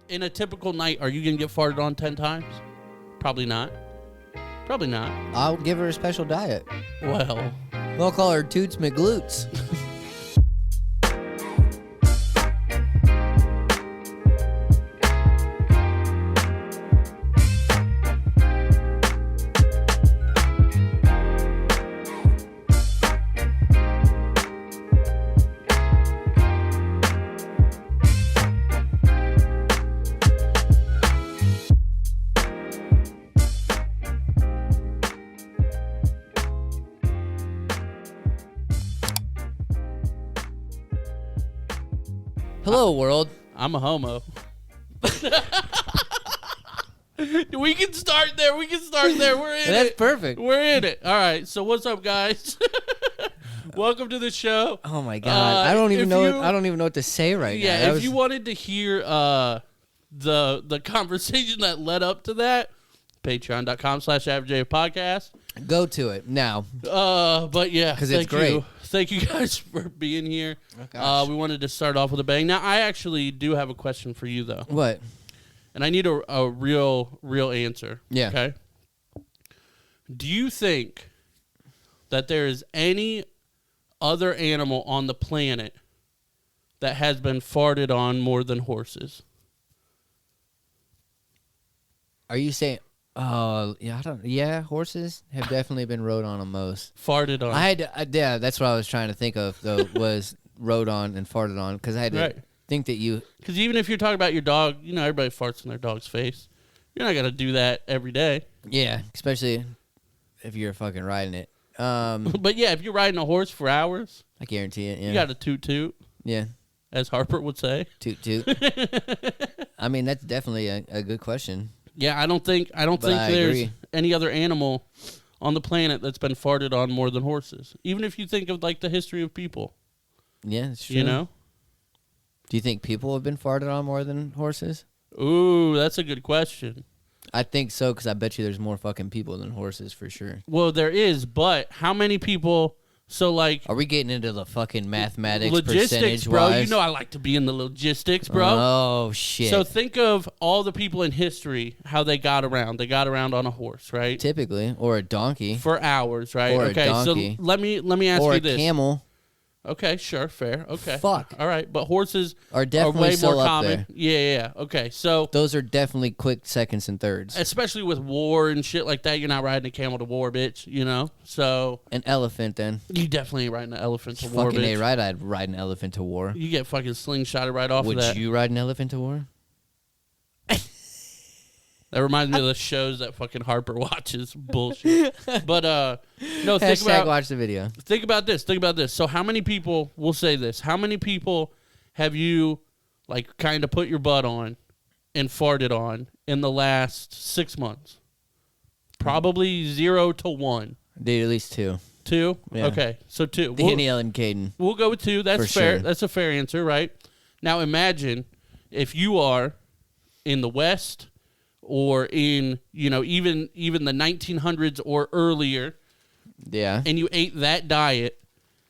in a typical night, are you going to get farted on 10 times? Probably not. Probably not. I'll give her a special diet. Well. We'll call her Toots McGlutes. Hello, world. I'm a homo. We can start there. We're in it. That's perfect. We're in it. All right. So what's up, guys? Welcome to the show. Oh my god. I don't even know. I don't even know what to say right now. Yeah. If you wanted to hear the conversation that led up to that, patreon.com/Average go to it now. But yeah, because it's great. Thank you guys for being here. Oh, we wanted to start off with a bang. Now, I actually do have a question for you, though. What? And I need a real answer. Yeah. Okay? Do you think that there is any other animal on the planet that has been farted on more than horses? Are you saying... yeah, horses have definitely been rode on the most. Farted on. Yeah, that's what I was trying to think of, though, was rode on and farted on, because I had to think that you... Because even if you're talking about your dog, you know, everybody farts in their dog's face. You're not going to do that every day. Yeah, especially if you're fucking riding it. But yeah, if you're riding a horse for hours... I guarantee it, yeah. You got a toot-toot. Yeah. As Harper would say. Toot-toot. I mean, that's definitely a good question. Yeah, I don't think there's any other animal on the planet that's been farted on more than horses. Even if you think of like the history of people. Yeah, it's true. You know? Do you think people have been farted on more than horses? Ooh, that's a good question. I think so, because I bet you there's more fucking people than horses for sure. Well, there is, but how many people... So, like... Are we getting into the fucking mathematics logistics, bro? You know I like to be in the logistics, bro. Oh, shit. So think of all the people in history, how they got around. They got around on a horse, right? Typically. Or a donkey. For hours, right? Or a donkey. So let me ask you this. Or a camel. Okay, sure, fair. Okay. Fuck. All right, but horses are definitely way still more up common. there. Yeah. Okay, so those are definitely quick seconds and thirds. Especially with war and shit like that, you're not riding a camel to war, bitch. You know, so an elephant then. You definitely ain't riding an elephant to war, bitch. Fucking right, I'd ride an elephant to war. You get fucking slingshotted right off of that. Would you ride an elephant to war? That reminds me of the shows that fucking Harper watches. Bullshit. But, no, think about... watch the video. Think about this. So how many people... We'll say this. How many people have you, like, kind of put your butt on and farted on in the last 6 months? Probably 0 to 1. Dude, at least 2. 2? Yeah. Okay, so 2. Danielle and Caden. We'll go with 2. That's fair. Sure. That's a fair answer, right? Now imagine if you are in the West... or in, you know, even the 1900s or earlier. Yeah. And you ate that diet,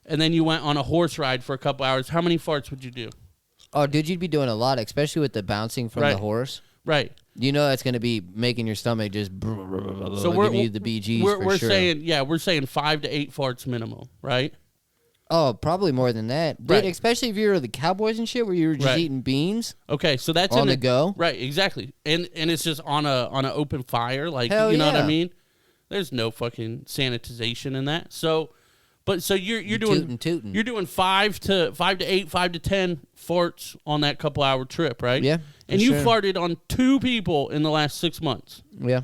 and then you went on a horse ride for a couple hours. How many farts would you do? Oh, dude, you'd be doing a lot, especially with the bouncing from the horse. Right. You know that's going to be making your stomach just so giving you the BGs we're sure. We're saying 5 to 8 farts minimum, right? Oh, probably more than that. Dude, right. Especially if you're the Cowboys and shit where you were just eating beans. Okay, so that's on the go. Right, exactly. And it's just on an open fire, like Hell you know yeah. what I mean? There's no fucking sanitization in that. So you're doing tootin'. You're doing 5 to 8, 5 to 10 farts on that couple hour trip, right? Yeah. And you farted on 2 people in the last 6 months. Yeah.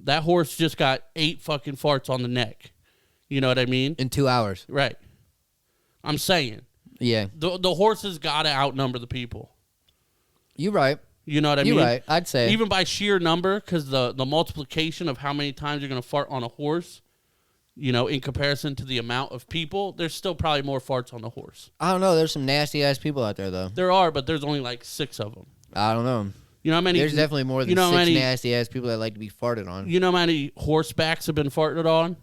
That horse just got 8 fucking farts on the neck. You know what I mean? In 2 hours. Right. I'm saying. Yeah. The horses got to outnumber the people. You're right. You know what I mean? You're right. I'd say. Even by sheer number, because the multiplication of how many times you're going to fart on a horse, you know, in comparison to the amount of people, there's still probably more farts on the horse. I don't know. There's some nasty-ass people out there, though. There are, but there's only like 6 of them. I don't know. You know how many? There's definitely more than 6 nasty-ass people that like to be farted on. You know how many horsebacks have been farted on?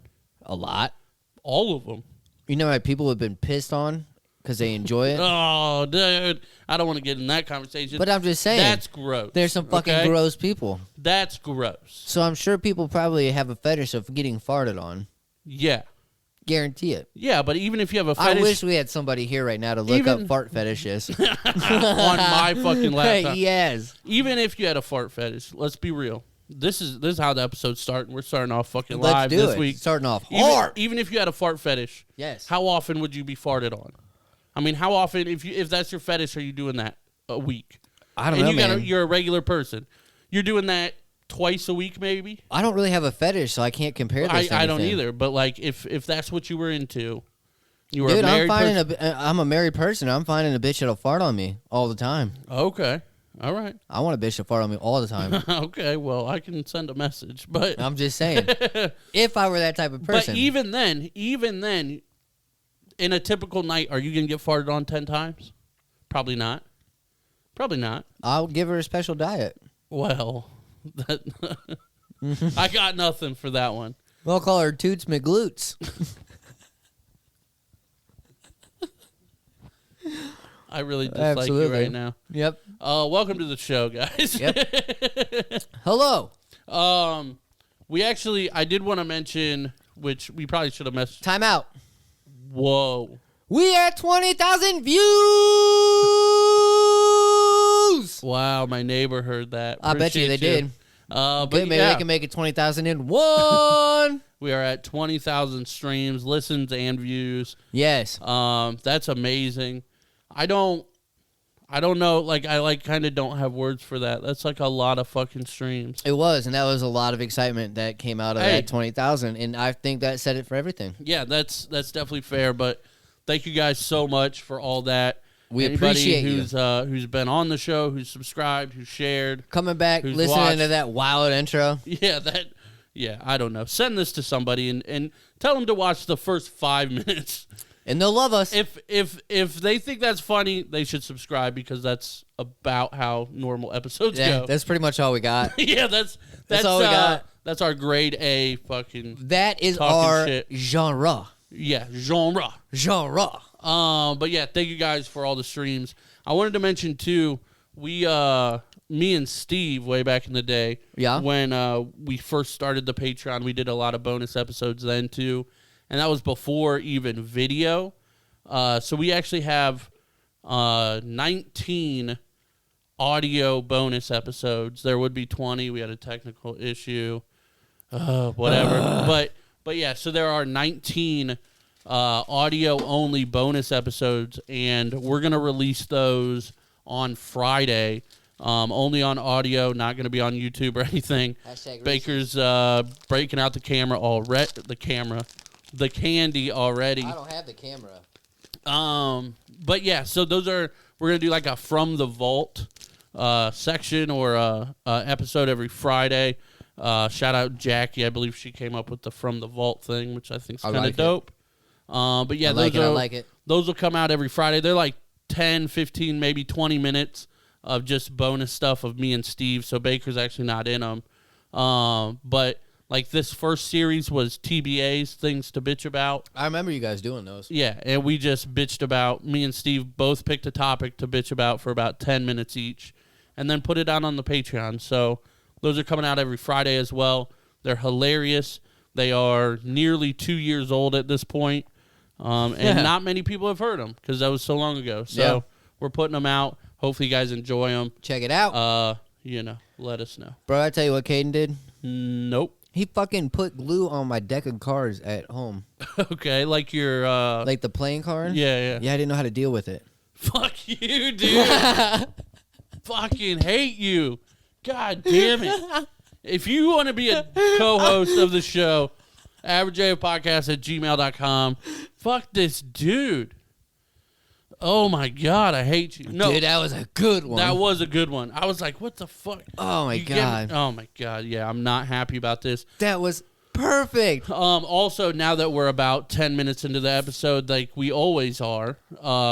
A lot. All of them. You know how many people have been pissed on? because they enjoy it. Oh, dude. I don't want to get in that conversation. But I'm just saying. That's gross. There's some fucking gross people. That's gross. So I'm sure people probably have a fetish of getting farted on. Yeah. Guarantee it. Yeah, but even if you have a fetish... I wish we had somebody here right now to look up fart fetishes. on my fucking laptop. Yes. Even if you had a fart fetish, let's be real. This is how the episode's starting. We're starting off fucking live this week. Starting off hard. Even if you had a fart fetish, yes. How often would you be farted on? I mean, how often, if that's your fetish, are you doing that a week? I don't know, man. You're a regular person. You're doing that twice a week, maybe? I don't really have a fetish, so I can't compare this to I don't either, but like if that's what you were into, you were Dude, a married I'm a married person. I'm finding a bitch that'll fart on me all the time. Okay. All right. I want a bitch to fart on me all the time. Okay, well, I can send a message, but... I'm just saying. If I were that type of person. But even then, in a typical night, are you going to get farted on 10 times? Probably not. Probably not. I'll give her a special diet. Well... I got nothing for that one. We'll call her Toots McGloots. I really dislike you right now. Yep. Welcome to the show, guys. Yep. Hello. I did want to mention, which we probably should have messaged. Time out. Whoa. We are at 20,000 views. Wow, my neighbor heard that. I bet you they did. But maybe they can make it 20,000 in one. We are at 20,000 streams, listens, and views. Yes. That's amazing. I don't know. Like, I kind of don't have words for that. That's like a lot of fucking streams. It was, and that was a lot of excitement that came out of that 20,000, and I think that said it for everything. Yeah, that's definitely fair. But thank you guys so much for all that. We appreciate who's been on the show, who's subscribed, who's shared, coming back, listening watched. to that wild intro. Yeah, I don't know. Send this to somebody and tell them to watch the first 5 minutes. And they'll love us. If they think that's funny, they should subscribe because that's about how normal episodes go. That's pretty much all we got. Yeah, that's all we got. That's our grade A fucking. That is our genre. Yeah, genre. But yeah, thank you guys for all the streams. I wanted to mention too, me and Steve way back in the day, when we first started the Patreon, we did a lot of bonus episodes then too, and that was before even video. So we actually have 19 audio bonus episodes. There would be 20. We had a technical issue, whatever. But yeah, so there are 19 audio-only bonus episodes, and we're going to release those on Friday, only on audio, not going to be on YouTube or anything. Baker's breaking out the candy already. I don't have the camera. But yeah, so we're going to do like a From the Vault section or episode every Friday. Shout out Jackie. I believe she came up with the From the Vault thing, which I think is kind of dope. But yeah, I like it. Those will come out every Friday. They're like 10, 15, maybe 20 minutes of just bonus stuff of me and Steve. So Baker's actually not in them. But like this first series was TBA's, Things to Bitch About. I remember you guys doing those. Yeah, and we just bitched about, me and Steve both picked a topic to bitch about for about 10 minutes each and then put it out on the Patreon. So those are coming out every Friday as well. They're hilarious. They are nearly 2 years old at this point. And not many people have heard them because that was so long ago. So we're putting them out. Hopefully you guys enjoy them. Check it out. Let us know. Bro, I tell you what Caden did? Nope. He fucking put glue on my deck of cards at home. Okay, like your... like the playing card? Yeah. Yeah, I didn't know how to deal with it. Fuck you, dude. Fucking hate you. God damn it. If you want to be a co-host of the show, averageapodcast@gmail.com. Fuck this dude. Oh my God, I hate you. No, dude, that was a good one. That was a good one. I was like, what the fuck? Oh my God. Oh my God. Yeah, I'm not happy about this. That was perfect. Also, now that we're about 10 minutes into the episode, like we always are,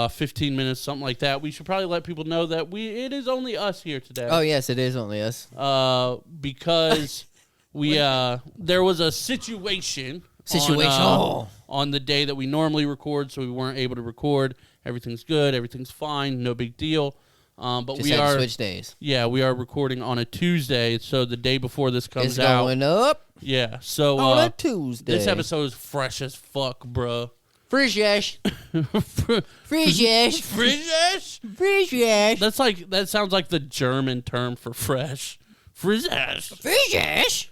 15 minutes, something like that, we should probably let people know that it is only us here today. Oh yes, it is only us. Because there was a situation on the day that we normally record, so we weren't able to record, Everything's good. Everything's fine. No big deal. But Just we had to are switch days. Yeah, we are recording on a Tuesday, so the day before this comes It's out. going up Yeah, so on a Tuesday. this episode is fresh as fuck, bruh. Fresh-ash. Fresh-ash. Fresh? Fresh-ash. That sounds like the German term for fresh. Fresh. Fresh-ash.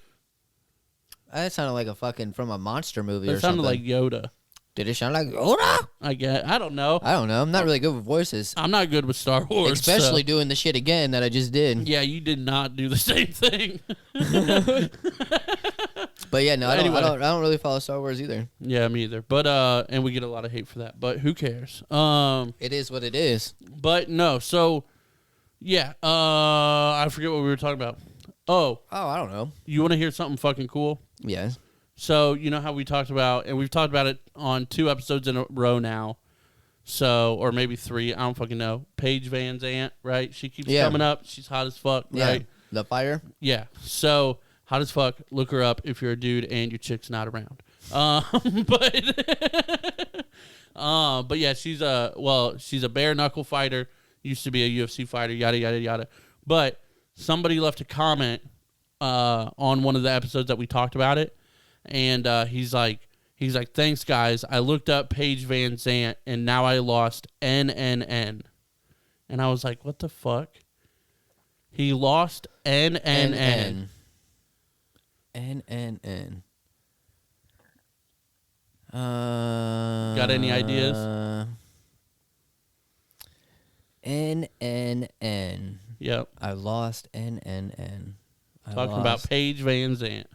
That sounded like a fucking from a monster movie or That sounded something. like Yoda. Did it sound like Yoda? I don't know. I don't know. I'm not really good with voices. I'm not good with Star Wars. Especially doing the shit again that I just did. Yeah, you did not do the same thing. But yeah, no, Anyway. I don't really follow Star Wars either. Yeah, me either. But and we get a lot of hate for that. But who cares? It is what it is. But no, so yeah, I forget what we were talking about. Oh, I don't know. you want to hear something fucking cool? Yes. So you know how we talked about, and we've talked about it on 2 episodes in a row now. So, or maybe 3, I don't fucking know. Paige Van Zant, right? She keeps coming up. She's hot as fuck, right? Yeah. The fire. Yeah. So hot as fuck. Look her up if you're a dude and your chick's not around. But yeah, she's a bare knuckle fighter. Used to be a UFC fighter. Yada yada yada. But somebody left a comment on one of the episodes that we talked about it, and he's like, thanks guys. I looked up Paige Van Zant, and now I lost NNN, and I was like, what the fuck? He lost NNN. NNN. Got any ideas? NNN. Yep. I lost NNN. Talking about Paige Van Zant.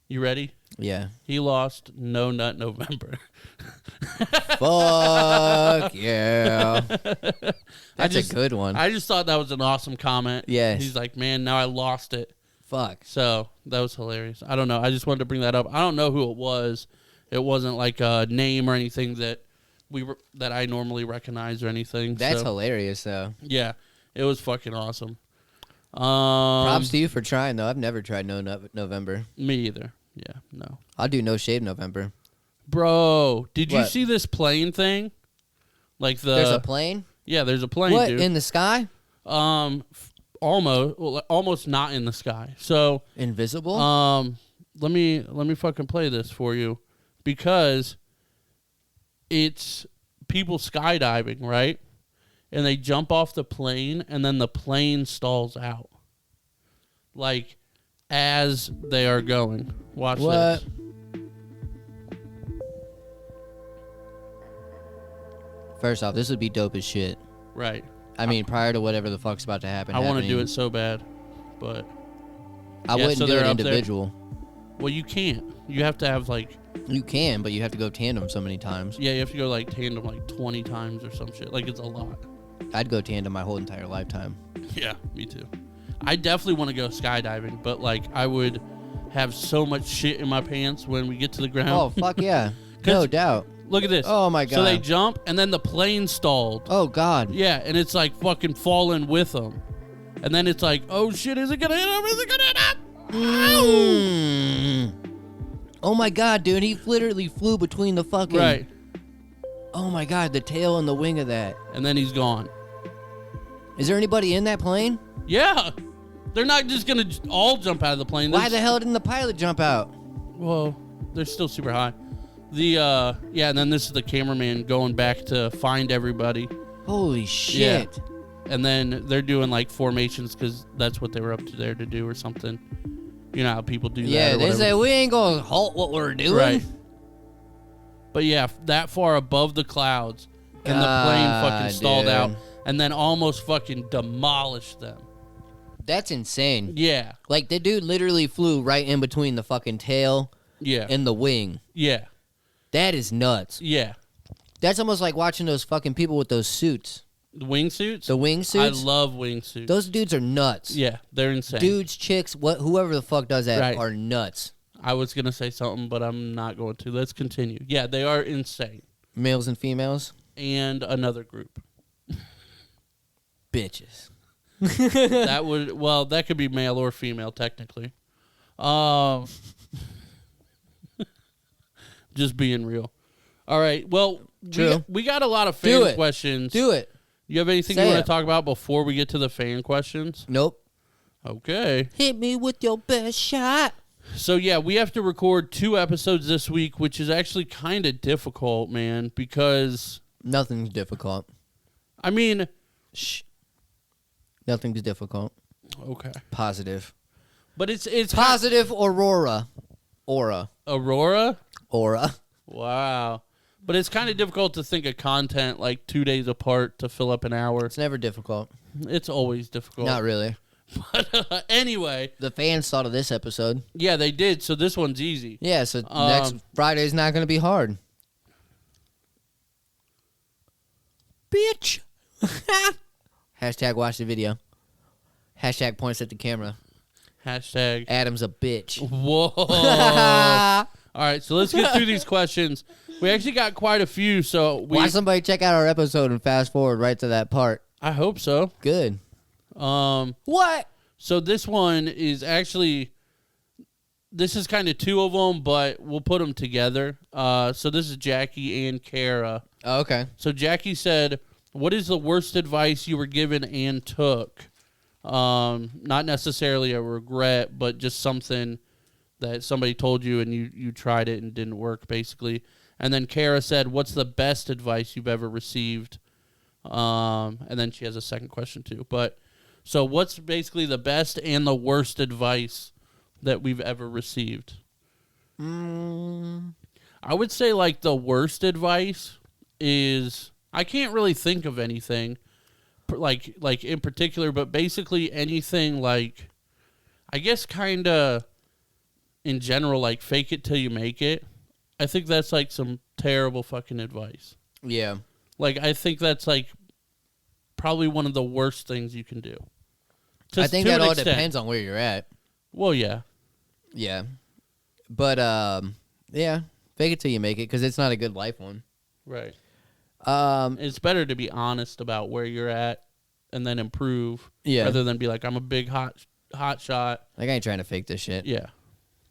You ready? Yeah. He lost No Nut November. Fuck yeah. That's a good one. I just thought that was an awesome comment. Yes. He's like, man, now I lost it. Fuck. So that was hilarious. I don't know. I just wanted to bring that up. I don't know who it was. It wasn't like a name or anything that that I normally recognize or anything. That's hilarious, though. Yeah, it was fucking awesome. Props to you for trying, though. I've never tried No Nut November. Me either. Yeah, no. I'll do No Shave November. Bro, did you What? see this plane thing? Like There's a plane? Yeah, there's a plane, What, dude. in the sky? Almost not in the sky. So Invisible? let me fucking play this for you, because it's people skydiving, right? And they jump off the plane, and then the plane stalls out, like as they are going. Watch What? this. First off, this would be dope as shit. Right. I mean, prior to whatever the fuck's about to happen. I want to do it so bad, but I wouldn't so do they're it up there. individual. Well, you can't. You have to have like. You can, but you have to go tandem so many times. Yeah, you have to go like tandem like 20 times or some shit. Like, it's a lot. I'd go tandem my whole entire lifetime. Yeah, me too. I definitely want to go skydiving, but like I would have so much shit in my pants when we get to the ground. Oh, fuck yeah. No doubt. Look at this. Oh, my God. So they jump, and then the plane stalled. Oh, God. Yeah, and it's like fucking falling with them. And then it's like, oh shit, is it gonna hit him? Is it gonna hit him? Mm. Oh, my God, dude. He literally flew between the fucking... Right. Oh, my God. The tail and the wing of that. And then he's gone. Is there anybody in that plane? Yeah. They're not just gonna all jump out of the plane. Why the hell didn't the pilot jump out? Well, they're still super high. Yeah, and then this is the cameraman going back to find everybody. Holy shit. Yeah. And then they're doing like formations because that's what they were up to there to do or something. You know how people do that. Yeah, they say we ain't gonna halt what we're doing. Right. But yeah, that far above the clouds, and the plane fucking stalled out, and then almost fucking demolished them. That's insane. Yeah. Like, the dude literally flew right in between the fucking tail and the wing. Yeah. That is nuts. Yeah. That's almost like watching those fucking people with those suits. The wingsuits? The wingsuits? I love wingsuits. Those dudes are nuts. Yeah, they're insane. Dudes, chicks, whoever the fuck does that are nuts. I was going to say something, but I'm not going to. Let's continue. Yeah, they are insane. Males and females? And another group. Bitches. That could be male or female, technically. Just being real. All right. Well, True. We got a lot of fan questions. Do it. You have anything you want to talk about before we get to the fan questions? Nope. Okay. Hit me with your best shot. So, yeah, we have to record 2 episodes this week, which is actually kind of difficult, man, because... Nothing's difficult. I mean... Shh. Nothing's difficult. Okay. Positive. But it's positive Aurora. Aura. Aurora? Aura. Wow. But it's kind of difficult to think of content like 2 days apart to fill up an hour. It's never difficult. It's always difficult. Not really. But anyway. The fans thought of this episode. Yeah, they did. So this one's easy. Yeah, so next Friday's not going to be hard. Bitch. Hashtag watch the video. Hashtag points at the camera. Hashtag Adam's a bitch. Whoa. All right, so let's get through these questions. We actually got quite a few, so why somebody check out our episode and fast forward right to that part? I hope so. Good. What? So this one is actually, this is kind of 2 of them, but we'll put them together. So this is Jackie and Kara. Oh, okay. So Jackie said, what is the worst advice you were given and took? Not necessarily a regret, but just something that somebody told you and you tried it and didn't work, basically. And then Kara said, what's the best advice you've ever received? And then she has a second question, too. But so what's basically the best and the worst advice that we've ever received? I would say, like, the worst advice is, I can't really think of anything, like in particular, but basically anything, like, I guess kind of in general, like, fake it till you make it. I think that's, like, some terrible fucking advice. Yeah. Like, I think that's, like, probably one of the worst things you can do. I think that all depends on where you're at. Well, yeah. Yeah. But, yeah, fake it till you make it, because it's not a good life one. Right. It's better to be honest about where you're at and then improve rather than be like, I'm a big hot shot. Like, I ain't trying to fake this shit. Yeah.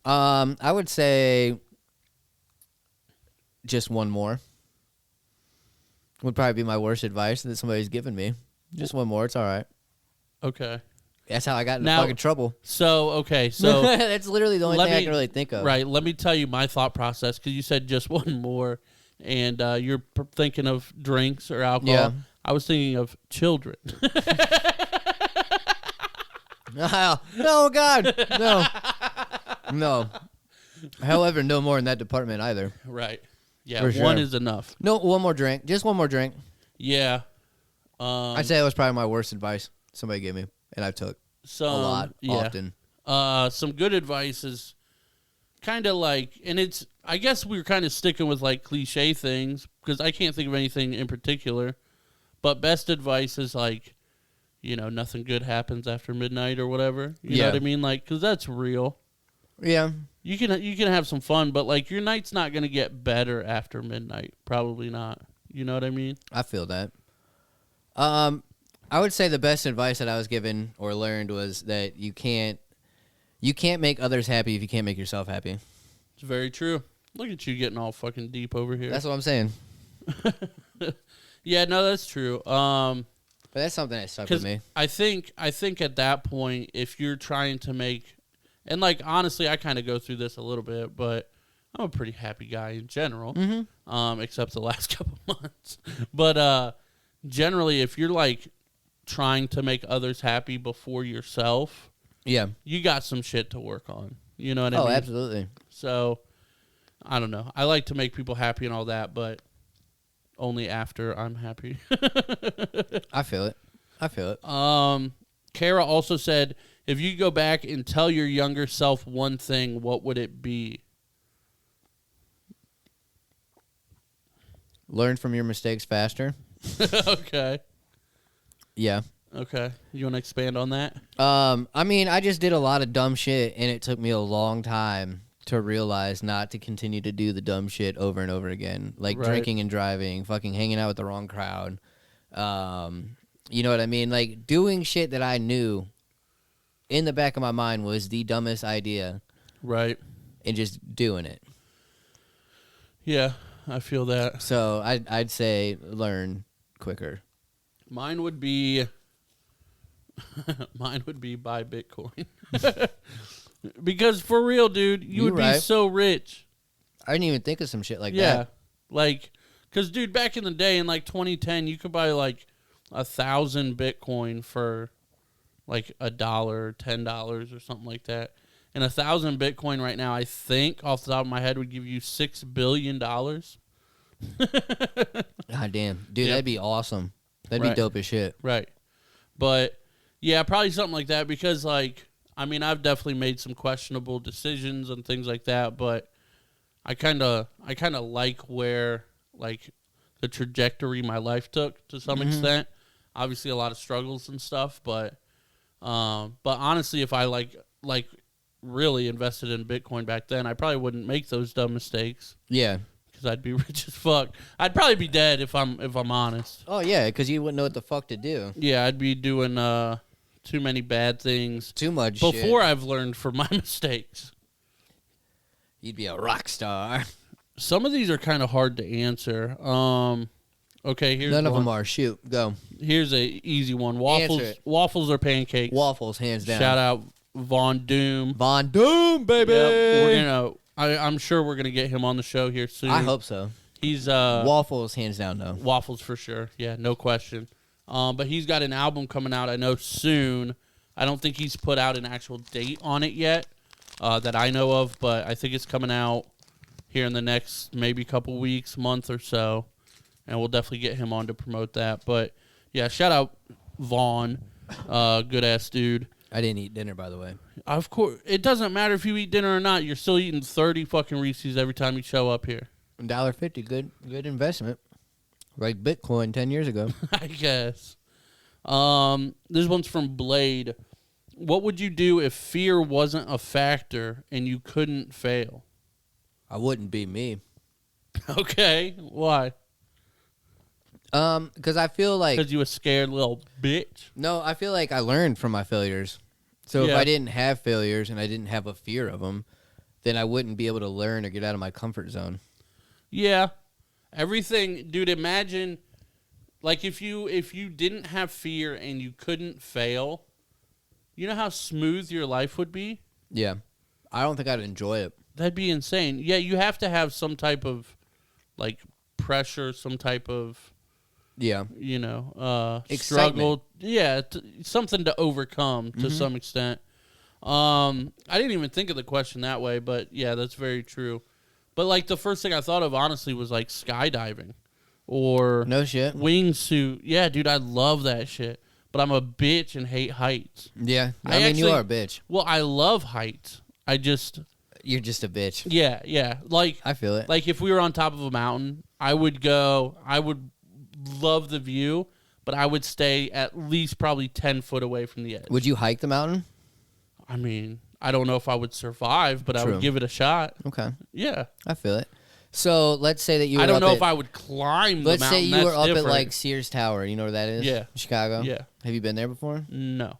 I would say just one more would probably be my worst advice that somebody's given me. Just one more. It's all right. Okay. That's how I got into fucking trouble. So that's literally the only thing I can really think of. Right. Let me tell you my thought process, because you said just one more, and you're thinking of drinks or alcohol. Yeah. I was thinking of children. No, God. No. No. However, no more in that department either. Right. Yeah, For one sure. is enough. No, one more drink. Just one more drink. Yeah. I'd say that was probably my worst advice somebody gave me, and I took a lot, often. Some good advice is kind of like, and it's, I guess we were kind of sticking with like cliche things, because I can't think of anything in particular, but best advice is like, you know, nothing good happens after midnight or whatever. You know what I mean? Like, because that's real. Yeah. You can have some fun, but like your night's not going to get better after midnight. Probably not. You know what I mean? I feel that. I would say the best advice that I was given or learned was that you can't make others happy if you can't make yourself happy. It's very true. Look at you getting all fucking deep over here. That's what I'm saying. Yeah, no, that's true. But that's something that stuck with me. I think at that point, if you're trying to make, and like honestly, I kind of go through this a little bit, but I'm a pretty happy guy in general, except the last couple months. But generally, if you're like trying to make others happy before yourself, you got some shit to work on. You know what I mean? Oh, absolutely. So I don't know. I like to make people happy and all that, but only after I'm happy. I feel it. Kara also said, if you go back and tell your younger self one thing, what would it be? Learn from your mistakes faster. Okay. Yeah. Okay. You want to expand on that? I mean, I just did a lot of dumb shit, and it took me a long time to realize not to continue to do the dumb shit over and over again. Like drinking and driving, fucking hanging out with the wrong crowd. You know what I mean? Like doing shit that I knew in the back of my mind was the dumbest idea. Right. And just doing it. Yeah. I feel that. So I'd say learn quicker. Mine would be buy Bitcoin. Because for real, dude, you would be so rich. I didn't even think of some shit like that. Yeah. Like, because, dude, back in the day, in like 2010, you could buy like 1,000 Bitcoin for like $1 or $10 or something like that. And 1,000 Bitcoin right now, I think, off the top of my head, would give you $6 billion. God damn. Dude, that'd be awesome. That'd be dope as shit. Right. But, yeah, probably something like that because, like, I mean, I've definitely made some questionable decisions and things like that, but I kind of like where, like, the trajectory my life took to some extent. Obviously, a lot of struggles and stuff, but honestly, if I, like really invested in Bitcoin back then, I probably wouldn't make those dumb mistakes. Yeah. Because I'd be rich as fuck. I'd probably be dead if I'm honest. Oh yeah, because you wouldn't know what the fuck to do. Yeah, I'd be doing too many bad things. Too much before shit. I've learned from my mistakes. You'd be a rock star. Some of these are kind of hard to answer. Okay, here's None one. of them are. Shoot, go. Here's a easy one. Answer Waffles or pancakes? Waffles, hands down. Shout out Von Doom. Von Doom, baby. Yep, I'm sure we're gonna get him on the show here soon. I hope so. He's Waffles, hands down, though. Waffles for sure. Yeah, no question. But he's got an album coming out, I know, soon. I don't think he's put out an actual date on it yet that I know of, but I think it's coming out here in the next maybe couple weeks, month or so, and we'll definitely get him on to promote that. But, yeah, shout out Vaughn. Good-ass dude. I didn't eat dinner, by the way. Of course. It doesn't matter if you eat dinner or not. You're still eating 30 fucking Reese's every time you show up here. $1.50, good investment. Like Bitcoin 10 years ago. I guess. This one's from Blade. What would you do if fear wasn't a factor and you couldn't fail? I wouldn't be me. Okay. Why? Because I feel like... Because you a scared little bitch? No, I feel like I learned from my failures. So if I didn't have failures and I didn't have a fear of them, then I wouldn't be able to learn or get out of my comfort zone. Yeah. Everything... Dude, imagine... Like, if you didn't have fear and you couldn't fail, you know how smooth your life would be? Yeah. I don't think I'd enjoy it. That'd be insane. Yeah, you have to have some type of, like, pressure, some type of... Yeah. You know, struggle. Yeah, something to overcome to some extent. I didn't even think of the question that way, but yeah, that's very true. But like the first thing I thought of, honestly, was like skydiving or no shit wingsuit. Yeah, dude, I love that shit. But I'm a bitch and hate heights. Yeah, I mean, you are a bitch. Well, I love heights. You're just a bitch. Yeah. Like I feel it. Like if we were on top of a mountain, I would love the view, but I would stay at least probably 10 foot away from the edge. Would you hike the mountain? I mean, I don't know if I would survive, but I would give it a shot. Okay. Yeah. I feel it. So let's say that you were I don't know if I would climb the mountain. Let's say you were up at like Sears Tower. You know where that is? Yeah. Chicago? Yeah. Have you been there before? No.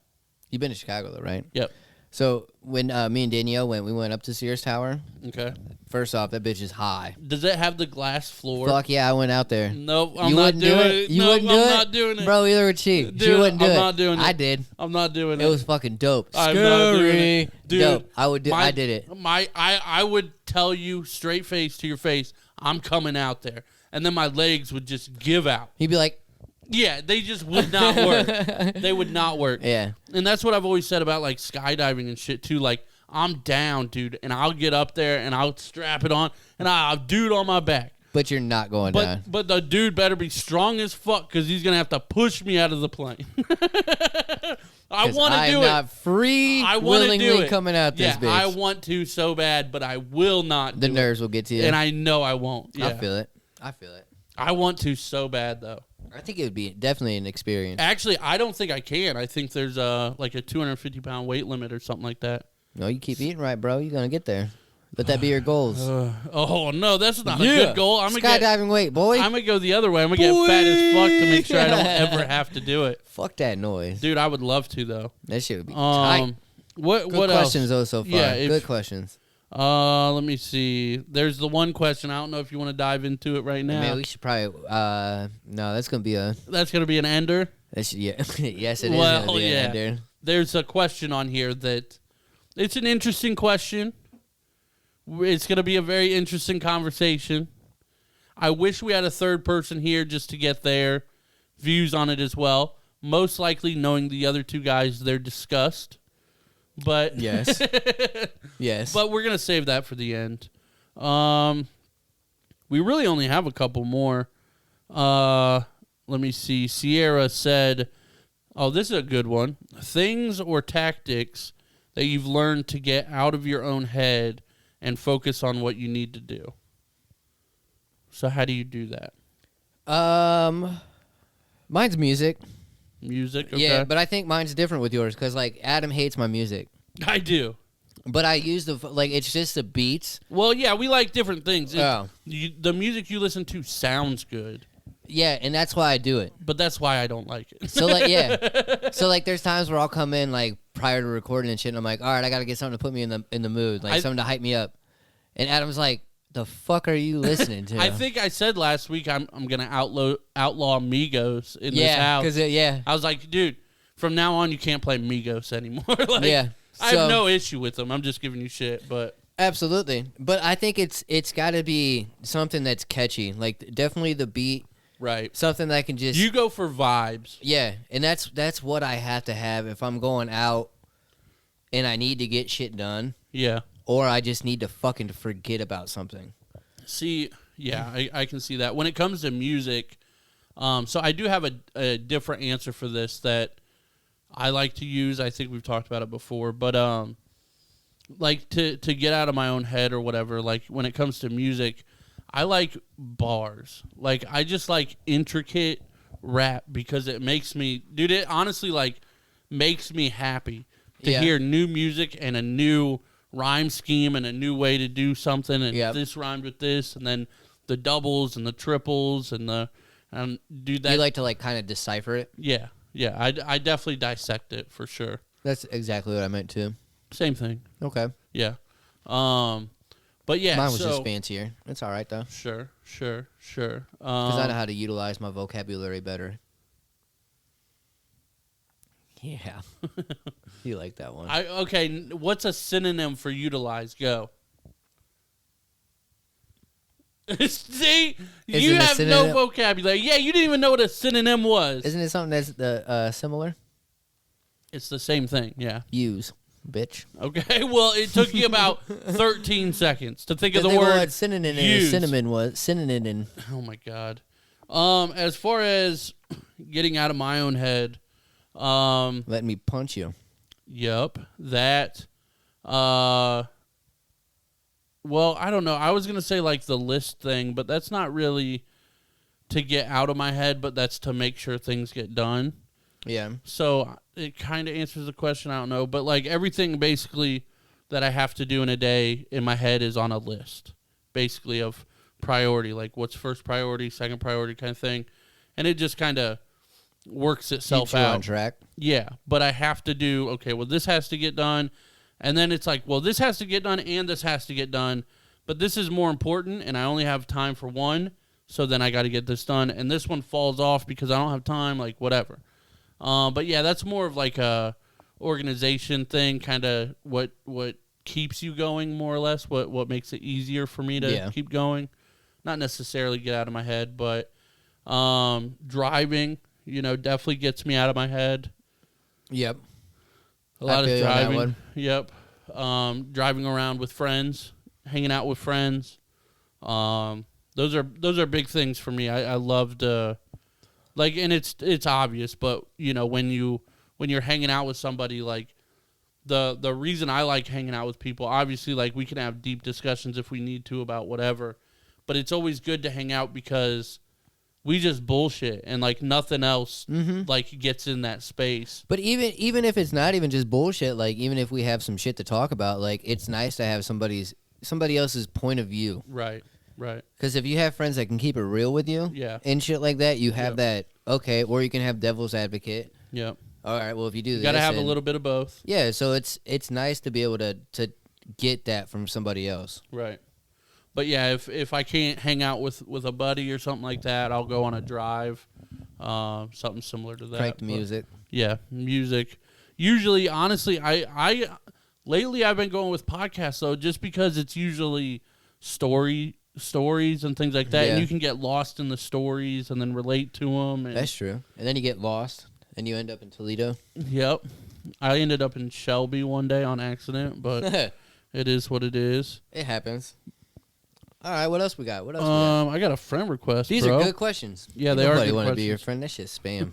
You've been to Chicago though, right? Yep. So when me and Danielle we went up to Sears Tower. Okay. First off, that bitch is high. Does it have the glass floor? Fuck yeah, I went out there. Nope, I'm not doing it. You wouldn't do it? I'm not doing it. Bro, either would she. Dude, She wouldn't do it. I'm not doing it. I did. I'm not doing it. It was fucking dope. I'm not doing it. Dude, dope. I did it. I would tell you straight face to your face, I'm coming out there. And then my legs would just give out. He'd be like, yeah, they just would not work. They would not work. Yeah. And that's what I've always said about like skydiving and shit too. Like, I'm down, dude, and I'll get up there and I'll strap it on and I'll have dude on my back. But you're not going down. But the dude better be strong as fuck because he's gonna have to push me out of the plane. I want to do it. I'm not willingly coming out this bitch. I want to so bad, but I will not. The nerves will get to you, and I know I won't. Yeah. I feel it. I want to so bad though. I think it would be definitely an experience. Actually, I don't think I can. I think there's like a 250-pound weight limit or something like that. No, you keep eating right, bro. You're going to get there. Let that be your goals. Oh, no, that's not a good goal. Skydiving weight, boy. I'm going to go the other way. I'm going to get fat as fuck to make sure I don't ever have to do it. Fuck that noise. Dude, I would love to, though. That shit would be tight. What Good else? questions, though, so far. Yeah, good questions. Let me see. There's the one question. I don't know if you want to dive into it right now. Man, we should probably. No, that's gonna be a. That's gonna be an ender. Yeah. Yes, it is gonna be an ender. There's a question on here that it's an interesting question. It's gonna be a very interesting conversation. I wish we had a third person here just to get their views on it as well. Most likely, knowing the other two guys, they're discussed. But yes, yes. But we're gonna save that for the end. We really only have a couple more. Let me see. Sierra said, "Oh, this is a good one. Things or tactics that you've learned to get out of your own head and focus on what you need to do." So, how do you do that? Mine's music. Music, okay. Yeah, but I think mine's different with yours because, like, Adam hates my music. I do. But I use it's just the beats. Well, yeah, we like different things. The music you listen to sounds good. Yeah, and that's why I do it. But that's why I don't like it. So, like, yeah. So, like, there's times where I'll come in, like, prior to recording and shit, and I'm like, all right, I got to get something to put me in the mood, like, something to hype me up. And Adam's like, the fuck are you listening to? I think I said last week I'm gonna outlaw Migos in this house. Yeah, I was like, dude, from now on you can't play Migos anymore. Like, yeah, I have no issue with them. I'm just giving you shit, but absolutely. But I think it's got to be something that's catchy, like definitely the beat, right? Something that can just you go for vibes. Yeah, and that's what I have to have if I'm going out and I need to get shit done. Yeah. Or I just need to fucking forget about something. See, yeah, I can see that. When it comes to music, so I do have a different answer for this that I like to use. I think we've talked about it before. But, like, to get out of my own head or whatever, like, when it comes to music, I like bars. Like, I just like intricate rap because it makes me... Dude, it honestly, like, makes me happy to hear new music and a new... rhyme scheme and a new way to do something, and this rhymed with this, and then the doubles and the triples and do that. You like to like kind of decipher it? Yeah. I definitely dissect it for sure. That's exactly what I meant too. Same thing. Okay. Yeah. But yeah, mine was just fancier. It's all right though. Sure. Because I know how to utilize my vocabulary better. Yeah. You like that one. Okay, what's a synonym for utilize? Go. See? You have no vocabulary. Yeah, you didn't even know what a synonym was. Isn't it something that's similar? It's the same thing, yeah. Use, bitch. Okay, well, it took you about 13 seconds to think of the word what synonym was. Synonym. Oh, my God. As far as getting out of my own head... let me punch you. Yep. That, well, I don't know. I was going to say like the list thing, but that's not really to get out of my head, but that's to make sure things get done. Yeah. So it kind of answers the question. I don't know. But like everything basically that I have to do in a day in my head is on a list, basically of priority, like what's first priority, second priority kind of thing. And it just kind of works itself out. On track. Yeah, but I have to do, okay, well, this has to get done. And then it's like, well, this has to get done and this has to get done. But this is more important, and I only have time for one. So then I got to get this done. And this one falls off because I don't have time, like whatever. But yeah, that's more of like a organization thing, kind of what keeps you going more or less, what makes it easier for me to keep going. Not necessarily get out of my head, but driving, definitely gets me out of my head. Yep. A lot of driving. Yep. Driving around with friends, hanging out with friends. Those are big things for me. I love to, like, and it's obvious, but when you're hanging out with somebody, like the reason I like hanging out with people, obviously, like we can have deep discussions if we need to about whatever, but it's always good to hang out because we just bullshit and like nothing else like gets in that space. But even if it's not even just bullshit, like even if we have some shit to talk about, like it's nice to have somebody else's point of view. Right. Because if you have friends that can keep it real with you, and shit like that, you have that. Okay, or you can have devil's advocate. Yep. All right. Well, if you do this, you gotta have a little bit of both. Yeah. So it's nice to be able to get that from somebody else. Right. But yeah, if I can't hang out with a buddy or something like that, I'll go on a drive, something similar to that. Crank the music. Yeah, music. Usually, honestly, I lately I've been going with podcasts though, just because it's usually stories and things like that, and you can get lost in the stories and then relate to them. And, that's true. And then you get lost, and you end up in Toledo. Yep. I ended up in Shelby one day on accident, but it is what it is. It happens. All right, what else we got? I got a friend request. These are good questions. Yeah, they are good questions. Nobody want to be your friend. That shit's spam.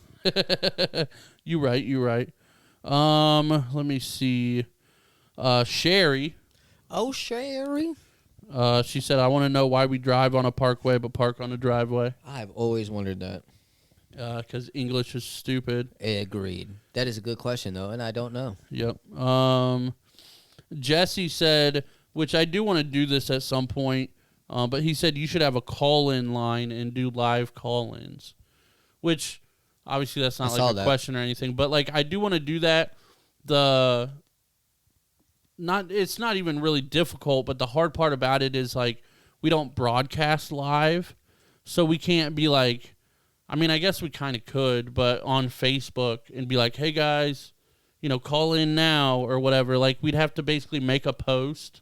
You right. Let me see. Sherry. Oh, Sherry. She said, I want to know why we drive on a parkway but park on a driveway. I've always wondered that. Because English is stupid. Agreed. That is a good question, though, and I don't know. Yep. Jesse said, which I do want to do this at some point, but he said you should have a call-in line and do live call-ins, which obviously that's not like a question or anything, but like I do want to do that. It's not even really difficult, but the hard part about it is like we don't broadcast live, so we can't be like, I mean, I guess we kind of could, but on Facebook and be like, hey guys, call in now or whatever. Like we'd have to basically make a post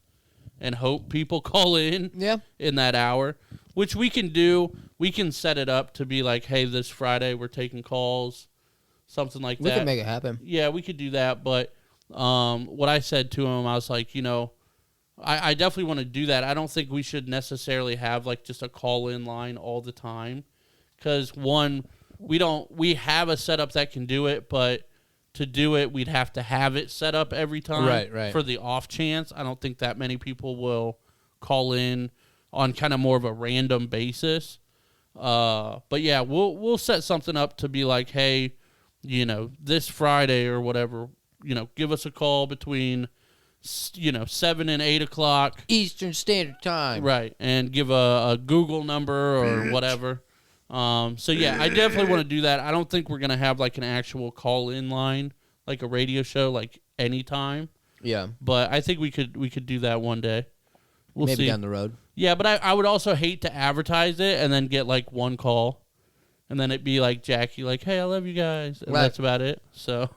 and hope people call in in that hour, which we can do. We can set it up to be like, hey, this Friday we're taking calls, something like that. We can make it happen. Yeah, we could do that, but what I said to him, I was like, I definitely want to do that. I don't think we should necessarily have like just a call-in line all the time because, one, we have a setup that can do it, but to do it, we'd have to have it set up every time. Right. For the off chance. I don't think that many people will call in on kind of more of a random basis. But yeah, we'll set something up to be like, hey, this Friday or whatever, give us a call between, 7 and 8 o'clock. Eastern Standard Time. Right. And give a Google number or whatever. So yeah, I definitely want to do that. I don't think we're going to have like an actual call-in line, like a radio show, like anytime. Yeah. But I think we could do that one day. We'll Maybe see. down the road. Yeah, but I would also hate to advertise it and then get like one call. And then it'd be like Jackie, like, hey, I love you guys. And that's about it. So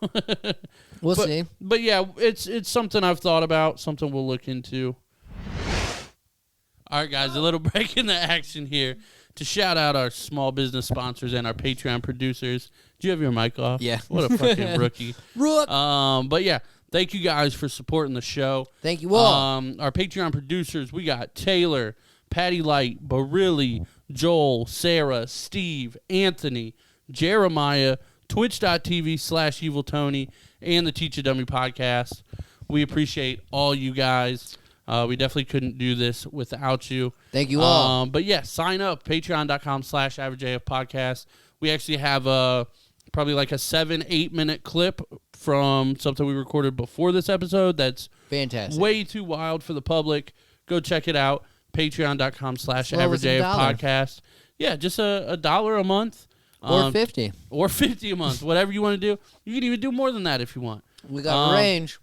we'll see. But yeah, it's something I've thought about, something we'll look into. All right, guys, a little break in the action here to shout out our small business sponsors and our Patreon producers. Do you have your mic off? Yeah. What a fucking rookie. Rook. But yeah, thank you guys for supporting the show. Thank you all. Our Patreon producers, we got Taylor, Patty Lite, Barili, Joel, Sarah, Steve, Anthony, Jeremiah, twitch.tv/EvilTony, and the Teach a Dummy podcast. We appreciate all you guys. We definitely couldn't do this without you. Thank you all. But yeah, sign up, patreon.com/AverageAF podcast. We actually have probably like a 7-8 minute clip from something we recorded before this episode that's fantastic, way too wild for the public. Go check it out. Patreon.com/AverageAF podcast. Yeah, just $1 a month. Or 50. Or 50 a month. Whatever you want to do. You can even do more than that if you want. We got range.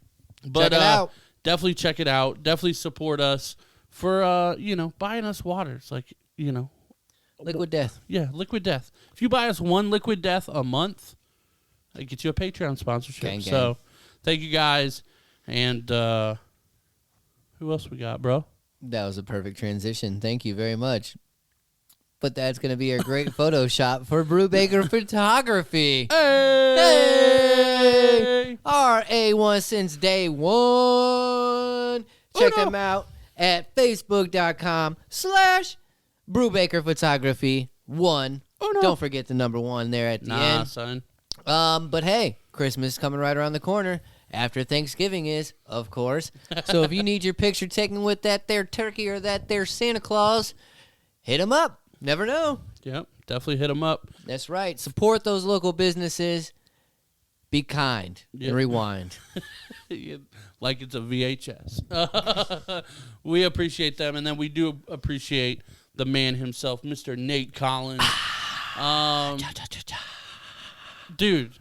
But, check it out. Definitely check it out. Definitely support us for, buying us waters. Like, Liquid Death. Yeah, Liquid Death. If you buy us one Liquid Death a month, I get you a Patreon sponsorship. Gang. So, thank you guys. And who else we got, bro? That was a perfect transition. Thank you very much. But that's going to be a great Photoshop for Brubaker Photography. Hey! RA1 since day one. Check them out at facebook.com/Brubaker Photography 1. Don't forget the number 1 there at the end. Son. But hey, Christmas is coming right around the corner. After Thanksgiving is, of course. So if you need your picture taken with that there turkey or that there Santa Claus, hit them up. Never know. Yep, definitely hit them up. That's right. Support those local businesses. Be kind. And rewind. Like it's a VHS. We appreciate them, and then we do appreciate the man himself, Mr. Nate Collins. Dude,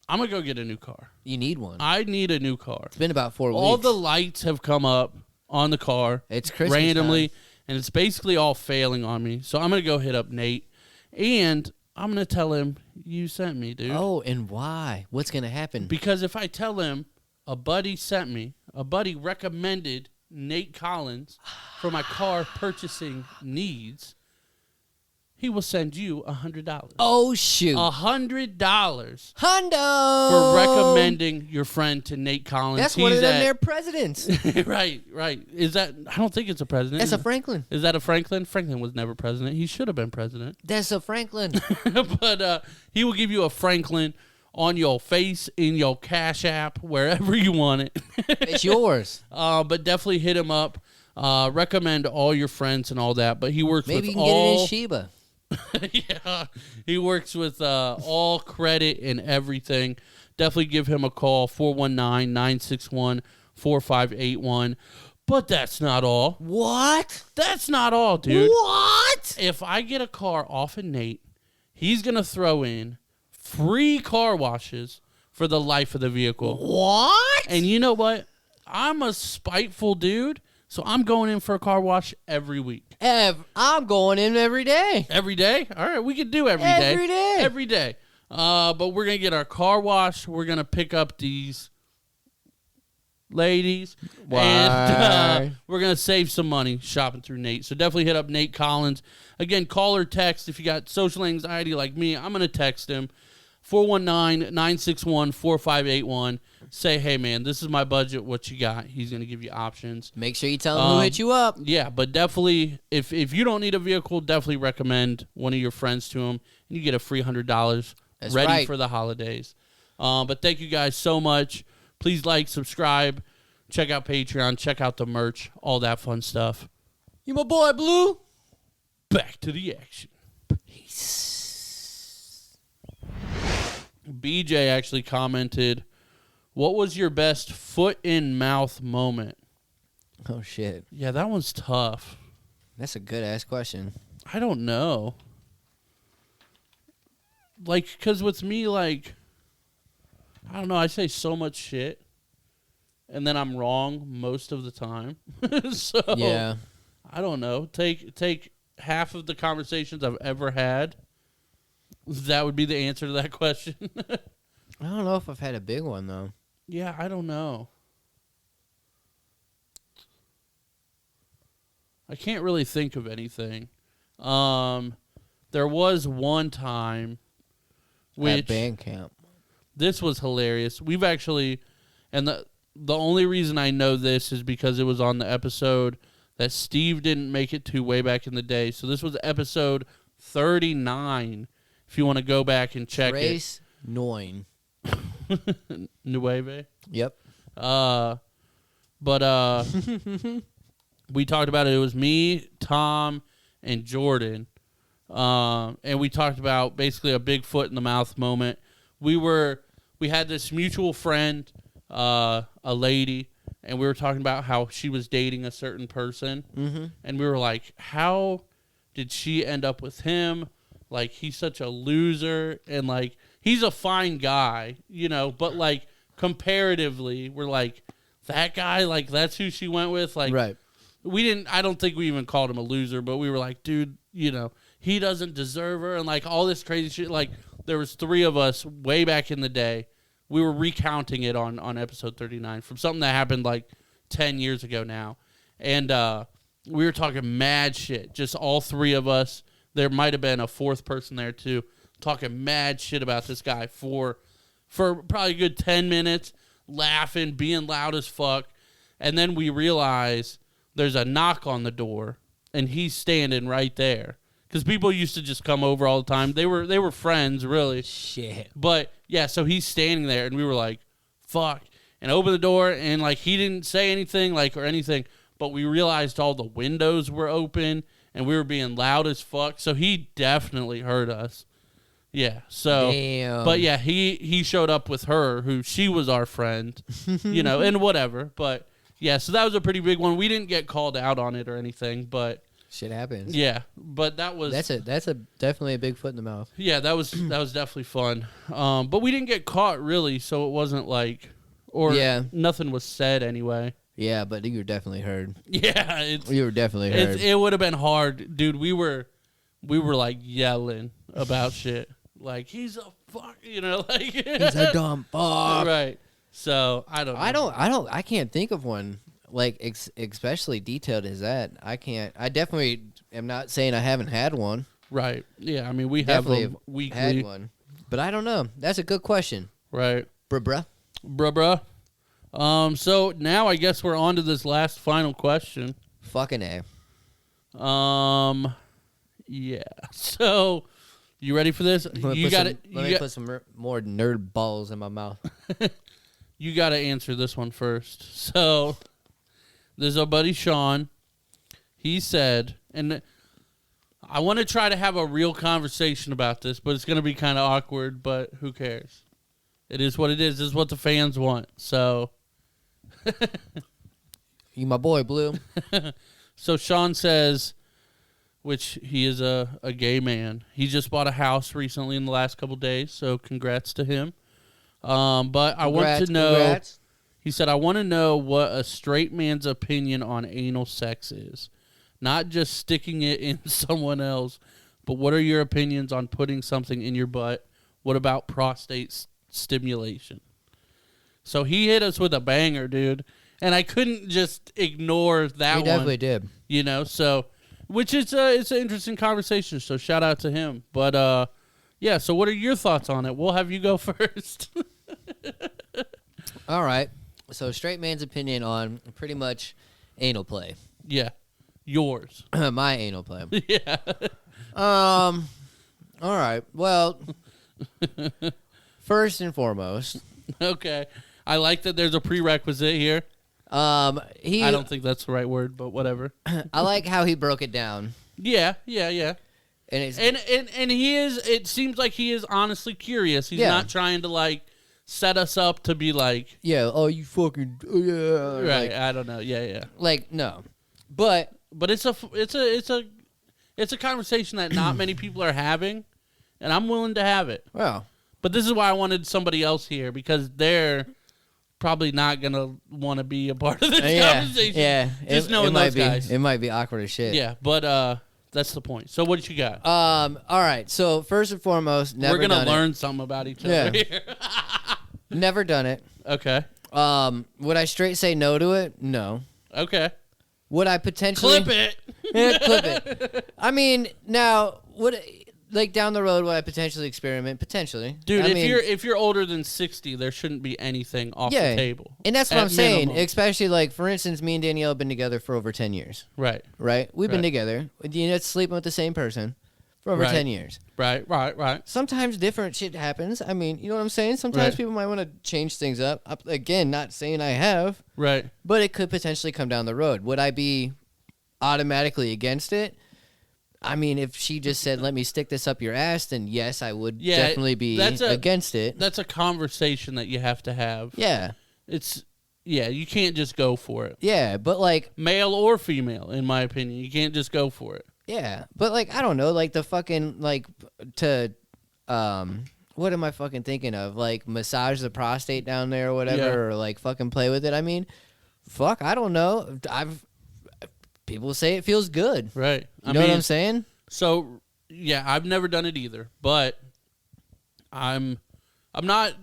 I'm going to go get a new car. You need one. I need a new car. It's been about 4 weeks. All the lights have come up on the car. It's Christmas randomly, time. And it's basically all failing on me. So I'm going to go hit up Nate, and I'm going to tell him you sent me, dude. Oh, and why? What's going to happen? Because if I tell him a buddy sent me, a buddy recommended Nate Collins for my car purchasing needs, he will send you $100. Oh, shoot. $100 Hundo! for recommending your friend to Nate Collins. That's one of them their presidents. Right. Is that... I don't think it's a president. That's a Franklin. Is that a Franklin? Franklin was never president. He should have been president. That's a Franklin. But he will give you a Franklin on your face, in your Cash App, wherever you want it. It's yours. But definitely hit him up. Recommend all your friends and all that. But he works Maybe with you can get it in Sheba. Yeah, he works with all credit and everything. Definitely give him a call, 419-961-4581. But that's not all. What? That's not all, dude. What? If I get a car off of Nate, he's going to throw in free car washes for the life of the vehicle. What? And you know what? I'm a spiteful dude, so I'm going in for a car wash every week. I'm going in every day. Every day? All right, we could do every day. Every day. Every day. But we're going to get our car washed. We're going to pick up these ladies. Why? And we're going to save some money shopping through Nate. So definitely hit up Nate Collins. Again, call or text. If you got social anxiety like me, I'm going to text him. 419-961-4581. Say, hey, man, this is my budget. What you got? He's going to give you options. Make sure you tell him who hit you up. Yeah, but definitely, if you don't need a vehicle, definitely recommend one of your friends to him, and you get a free $100 ready for the holidays. But thank you guys so much. Please like, subscribe, check out Patreon, check out the merch, all that fun stuff. You my boy, Blue. Back to the action. Peace. BJ actually commented, what was your best foot in mouth moment? Oh, shit. Yeah, that one's tough. That's a good-ass question. I don't know. Like, because with me, like, I don't know, I say so much shit, and then I'm wrong most of the time. So, yeah. I don't know. Take half of the conversations I've ever had. That would be the answer to that question. I don't know if I've had a big one, though. Yeah, I don't know. I can't really think of anything. There was one time which at band camp. This was hilarious. We've actually, and the only reason I know this is because it was on the episode that Steve didn't make it to way back in the day. So this was episode 39. If you want to go back and check Trace it. Noin. Nueve. Yep. But we talked about it. It was me, Tom, and Jordan. And we talked about basically a big foot in the mouth moment. We had this mutual friend, a lady, and we were talking about how she was dating a certain person. Mm-hmm. And we were like, how did she end up with him? Like, he's such a loser, and, like, he's a fine guy, you know, but, like, comparatively, we're like, that guy, like, that's who she went with? Like, right. I don't think we even called him a loser, but we were like, dude, you know, he doesn't deserve her, and, like, all this crazy shit. Like, there was 3 of us way back in the day. We were recounting it on episode 39 from something that happened, like, 10 years ago now. And we were talking mad shit, just all 3 of us. There might have been a 4th person there, too, talking mad shit about this guy for probably a good 10 minutes, laughing, being loud as fuck. And then we realize there's a knock on the door, and he's standing right there. Because people used to just come over all the time. They were friends, really. Shit. But, yeah, so he's standing there, and we were like, fuck. And open the door, and, like, he didn't say anything, like, or anything. But we realized all the windows were open, and we were being loud as fuck. So he definitely heard us. Yeah, so. Damn. But, yeah, he showed up with her, who she was our friend, you know, and whatever. But, yeah, so that was a pretty big one. We didn't get called out on it or anything, but. Shit happens. Yeah, but that was that's a definitely a big foot in the mouth. Yeah, that was definitely fun. But we didn't get caught really, so it wasn't like, or nothing was said anyway. Yeah, but you were definitely heard. Yeah, you were definitely heard. It would have been hard, dude. We were like yelling about shit, like he's a fuck, like he's a dumb fuck, right? So I don't know. I can't think of one like especially detailed as that. I definitely am not saying I haven't had one. Right. Yeah. I mean, we definitely have weekly. Had one, but I don't know. That's a good question. Right. Bruh. So now I guess we're on to this last final question. Fucking A. Yeah. So, you ready for this? Let me put some more nerd balls in my mouth. You got to answer this one first. So, there's our buddy Sean. He said, and I want to try to have a real conversation about this, but it's going to be kind of awkward, but who cares? It is what it is. This is what the fans want. So, you my boy, Blue. So Sean says, which he is a gay man. He just bought a house recently in the last couple days, so congrats to him. But I want to know. Congrats. He said, I want to know what a straight man's opinion on anal sex is. Not just sticking it in someone else, but what are your opinions on putting something in your butt? What about prostate stimulation? So he hit us with a banger, dude. And I couldn't just ignore that one. He definitely did. So, which is it's an interesting conversation, so shout out to him. But, yeah, so what are your thoughts on it? We'll have you go first. All right. So straight man's opinion on pretty much anal play. Yeah. Yours. My anal play. Yeah. All right. Well, first and foremost. Okay. I like that there's a prerequisite here. I don't think that's the right word, but whatever. I like how he broke it down. Yeah. And it's and he is. It seems like he is honestly curious. He's not trying to like set us up to be like, oh, you fucking, right. Like, I don't know. Yeah. Like no, but it's a conversation that not many people are having, and I'm willing to have it. Well, but this is why I wanted somebody else here, because they're probably not gonna want to be a part of this conversation. Yeah, just knowing those guys. It might be awkward as shit. Yeah, but that's the point. So what you got? All right. So first and foremost, never we're gonna learn it. something about each other here. Never done it. Okay. Would I straight say no to it? No. Okay. Would I potentially clip it? Yeah, clip it. I mean, now like down the road, would I potentially experiment? Potentially, dude. If you're older than 60, there shouldn't be anything off the table. And that's what I'm saying. Especially like, for instance, me and Danielle have been together for over 10 years. Right. We've been together. Sleeping with the same person for over 10 years. Right. Sometimes different shit happens. I mean, you know what I'm saying? Sometimes people might want to change things up. Again, not saying I have. Right. But it could potentially come down the road. Would I be automatically against it? I mean, if she just said, let me stick this up your ass, then yes, I would definitely be against it. That's a conversation that you have to have. Yeah. You can't just go for it. Yeah, but like... male or female, in my opinion. You can't just go for it. Yeah, but like, I don't know, like the fucking, like, what am I fucking thinking of? Like, massage the prostate down there or whatever, or like fucking play with it. I mean, fuck, I don't know. People say it feels good. Right. You know what I'm saying? So, yeah, I've never done it either, but I'm not,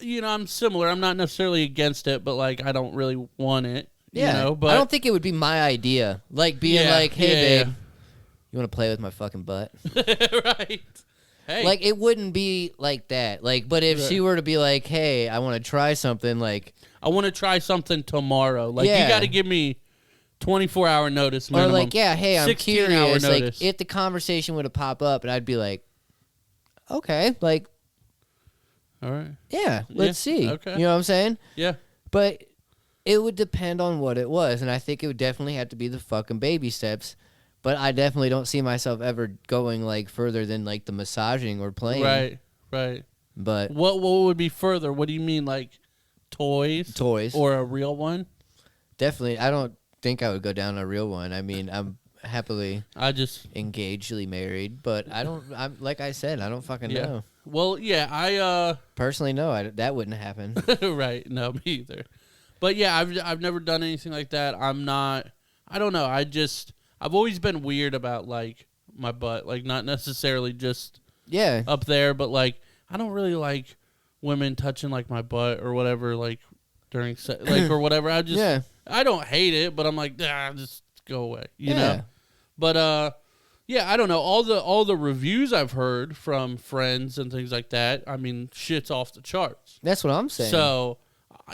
I'm similar. I'm not necessarily against it, but like, I don't really want it. Yeah. But I don't think it would be my idea. Like being like, hey, babe, you want to play with my fucking butt? Right. Hey. Like, it wouldn't be like that. Like, but if she were to be like, hey, I want to try something, like, I want to try something tomorrow. Like, you got to give me 24-hour notice minimum. Or like, hey, I'm curious. Notice. Like, if the conversation would have popped up, and I'd be like, okay, like, all right, yeah, let's see. Okay, you know what I'm saying? Yeah. But it would depend on what it was, and I think it would definitely have to be the fucking baby steps. But I definitely don't see myself ever going like further than like the massaging or playing. Right. But what would be further? What do you mean, like toys, Toys, or a real one? Definitely, I don't think I would go down a real one. I mean, I'm happily engagedly married, but I'm like I said, I don't fucking know. Well, yeah, I personally no, that wouldn't happen. Right, no, me either. But yeah, I've never done anything like that. I don't know. I've always been weird about like my butt, like not necessarily just up there, but like I don't really like women touching like my butt or whatever, like during like or whatever. I don't hate it, but I'm like, just go away, you know. But yeah, I don't know. All the reviews I've heard from friends and things like that, I mean, shit's off the charts. That's what I'm saying. So,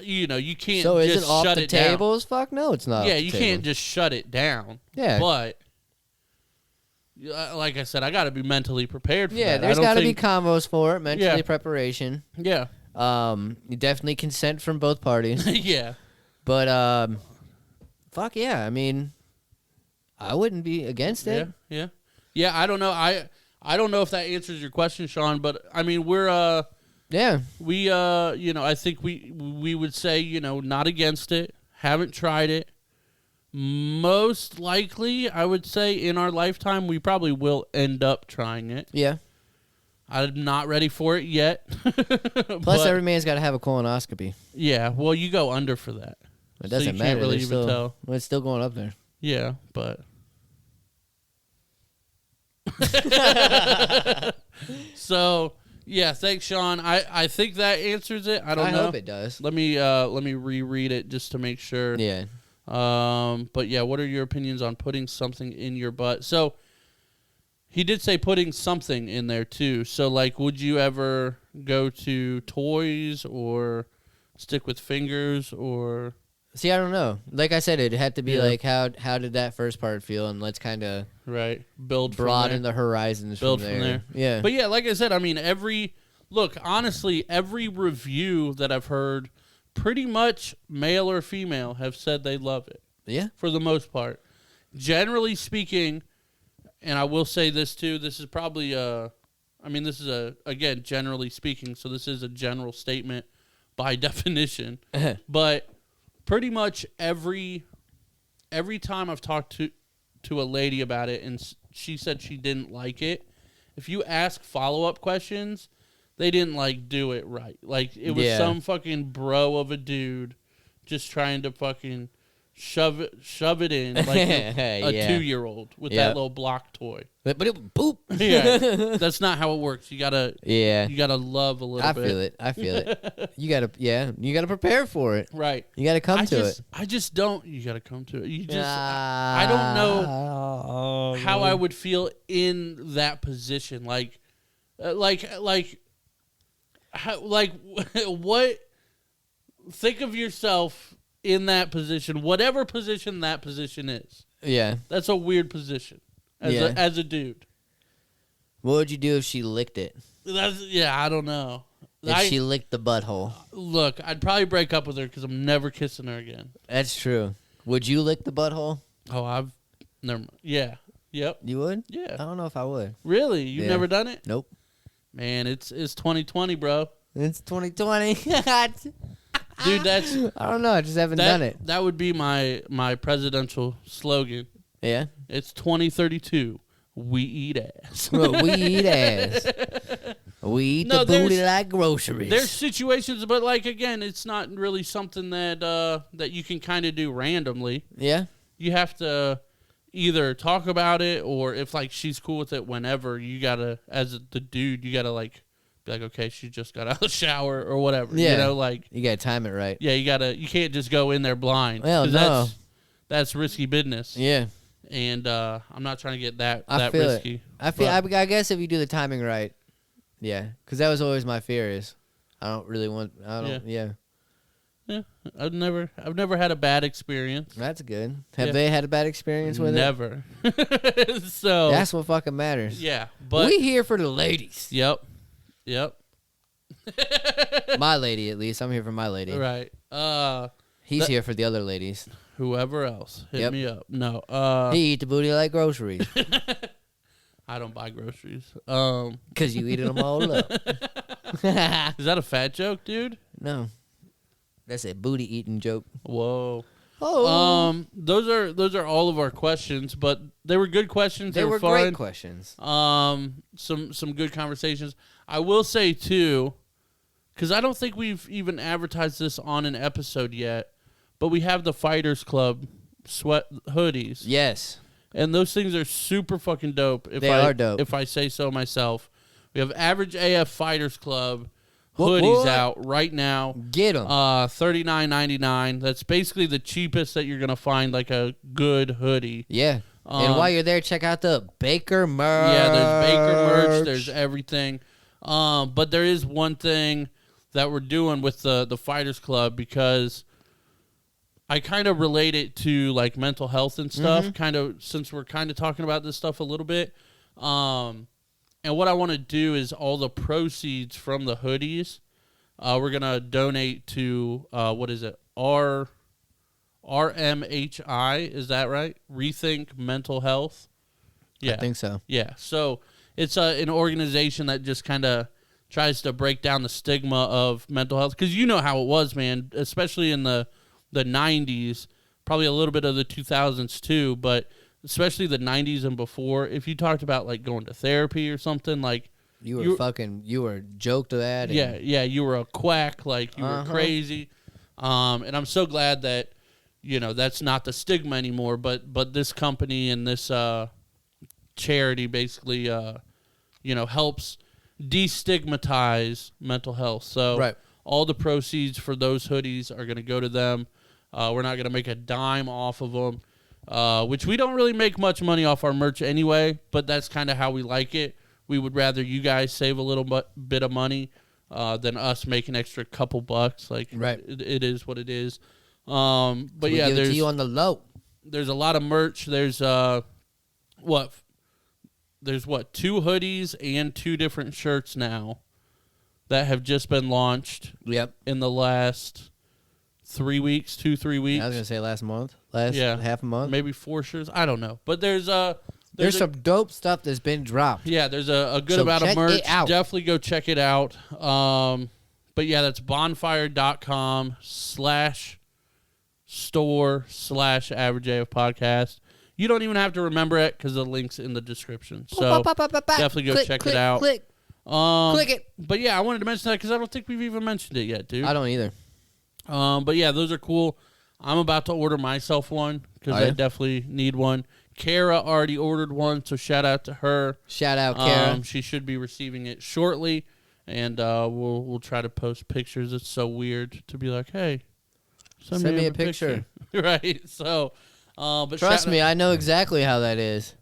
you know, you can't so just is it off shut the it down. tables? Fuck no, it's not. Yeah, you can't just shut it down. Yeah. But, like I said, I got to be mentally prepared for that. Yeah, there's got to be combos for it, mentally preparation. Yeah. You definitely consent from both parties. Yeah. But, fuck yeah, I mean, I wouldn't be against it. Yeah. Yeah, I don't know. I don't know if that answers your question, Sean, but I mean, we you know, I think we would say, you know, not against it, haven't tried it. Most likely, I would say in our lifetime, we probably will end up trying it. Yeah. I'm not ready for it yet. Plus, every man's got to have a colonoscopy. Yeah, well, you go under for that. It doesn't so you matter. Can't really even tell. Well, it's still going up there. Yeah, but... So, yeah, thanks, Sean. I think that answers it. I don't know. I hope it does. Let me reread it just to make sure. Yeah. But yeah, what are your opinions on putting something in your butt? So he did say putting something in there too. So like, would you ever go to toys or stick with fingers or? See, I don't know. Like I said, it had to be like how did that first part feel, and let's kind of broaden the horizons. Build from there. Yeah. But yeah, like I said, I mean, honestly, every review that I've heard, pretty much male or female, have said they love it. Yeah. For the most part, generally speaking, and I will say this too. This is probably this is again generally speaking. So this is a general statement by definition, but. Pretty much every time I've talked to a lady about it and she said she didn't like it, if you ask follow-up questions, they didn't like do it right. Like it was some fucking bro of a dude just trying to fucking shove it in like a 2-year-old with that little block toy. But it boop. Yeah, that's not how it works. You gotta love a little bit. I feel it. You gotta prepare for it. Right. You gotta come to it. I just don't. You gotta come to it. You just. I don't know how I would feel in that position. Like what? Think of yourself in that position, whatever position that position is. Yeah. That's a weird position as a dude. What would you do if she licked it? I don't know. If she licked the butthole. Look, I'd probably break up with her because I'm never kissing her again. That's true. Would you lick the butthole? Oh, never mind. Yeah. Yep. You would? Yeah. I don't know if I would. Really? You've never done it? Nope. Man, it's 2020, bro. It's 2020. Dude, I don't know. I just haven't done it. That would be my presidential slogan. Yeah. It's 2032. We eat ass. We eat ass. We eat the booty like groceries. There's situations, but like again, it's not really something that you can kind of do randomly. Yeah. You have to either talk about it, or if like she's cool with it, whenever you gotta, as the dude, you gotta like. Be like, okay, she just got out of the shower or whatever. Yeah. You know, like you gotta time it right. Yeah, you can't just go in there blind. Well, no. That's risky business. Yeah. And I'm not trying to get that feel risky. I guess if you do the timing right, yeah. Because that was always my fear is, Yeah. I've never had a bad experience. That's good. Have they had a bad experience with Never. So that's what fucking matters. Yeah, but we here for the ladies. Yep. My lady, at least. I'm here for my lady. Right. He's here for the other ladies. Whoever else, hit me up. No. He eat the booty like groceries. I don't buy groceries. Because you eating them all up. Is that a fat joke, dude? No. That's a booty eating joke. Whoa. Those are all of our questions, but they were good questions. They were fun. great questions. Some good conversations. I will say too, because I don't think we've even advertised this on an episode yet, but we have the Fighters Club sweat hoodies. Yes. And those things are super fucking dope. They are dope. If I say so myself. We have Average AF Fighters Club hoodies out right now. Get them. $39.99. That's basically the cheapest that you're going to find, like a good hoodie. Yeah. And while you're there, check out the Baker merch. Yeah, there's Baker merch. There's everything. But there is one thing that we're doing with the Fighters Club, because I kind of relate it to like mental health and stuff, kind of, since we're kind of talking about this stuff a little bit. And what I want to do is all the proceeds from the hoodies, we're going to donate to, what is it? RMHI, is that right? Rethink Mental Health. Yeah. I think so. Yeah. So it's an organization that just kind of tries to break down the stigma of mental health. Because you know how it was, man, especially in the 90s, probably a little bit of the 2000s too, but especially the 90s and before, if you talked about like going to therapy or something, like you were joked to that. Yeah, you were a quack, like you were crazy. And I'm so glad that, that's not the stigma anymore, but this company and this charity basically, helps destigmatize mental health. So all the proceeds for those hoodies are going to go to them. We're not going to make a dime off of them. Which we don't really make much money off our merch anyway, but that's kind of how we like it. We would rather you guys save a little bit of money than us make an extra couple bucks. Like, it is what it is. But yeah, there's you on the low. There's a lot of merch. There's two hoodies and 2 different shirts now that have just been launched. Yep. In the last 3 weeks, 2-3 weeks. I was gonna say last month, half a month, maybe 4 shirts. I don't know, but there's some dope stuff that's been dropped. Yeah, there's a good amount of merch. Definitely go check it out. But yeah, that's bonfire.com/store/Average AF podcast. You don't even have to remember it because the link's in the description. So definitely go check it out. Click it. But yeah, I wanted to mention that because I don't think we've even mentioned it yet, dude. I don't either. But yeah, those are cool. I'm about to order myself one because I definitely need one. Kara already ordered one, so shout out to her. Shout out, Kara. She should be receiving it shortly, and we'll try to post pictures. It's so weird to be like, hey, send me a picture. Right? So, but trust me, I know exactly how that is.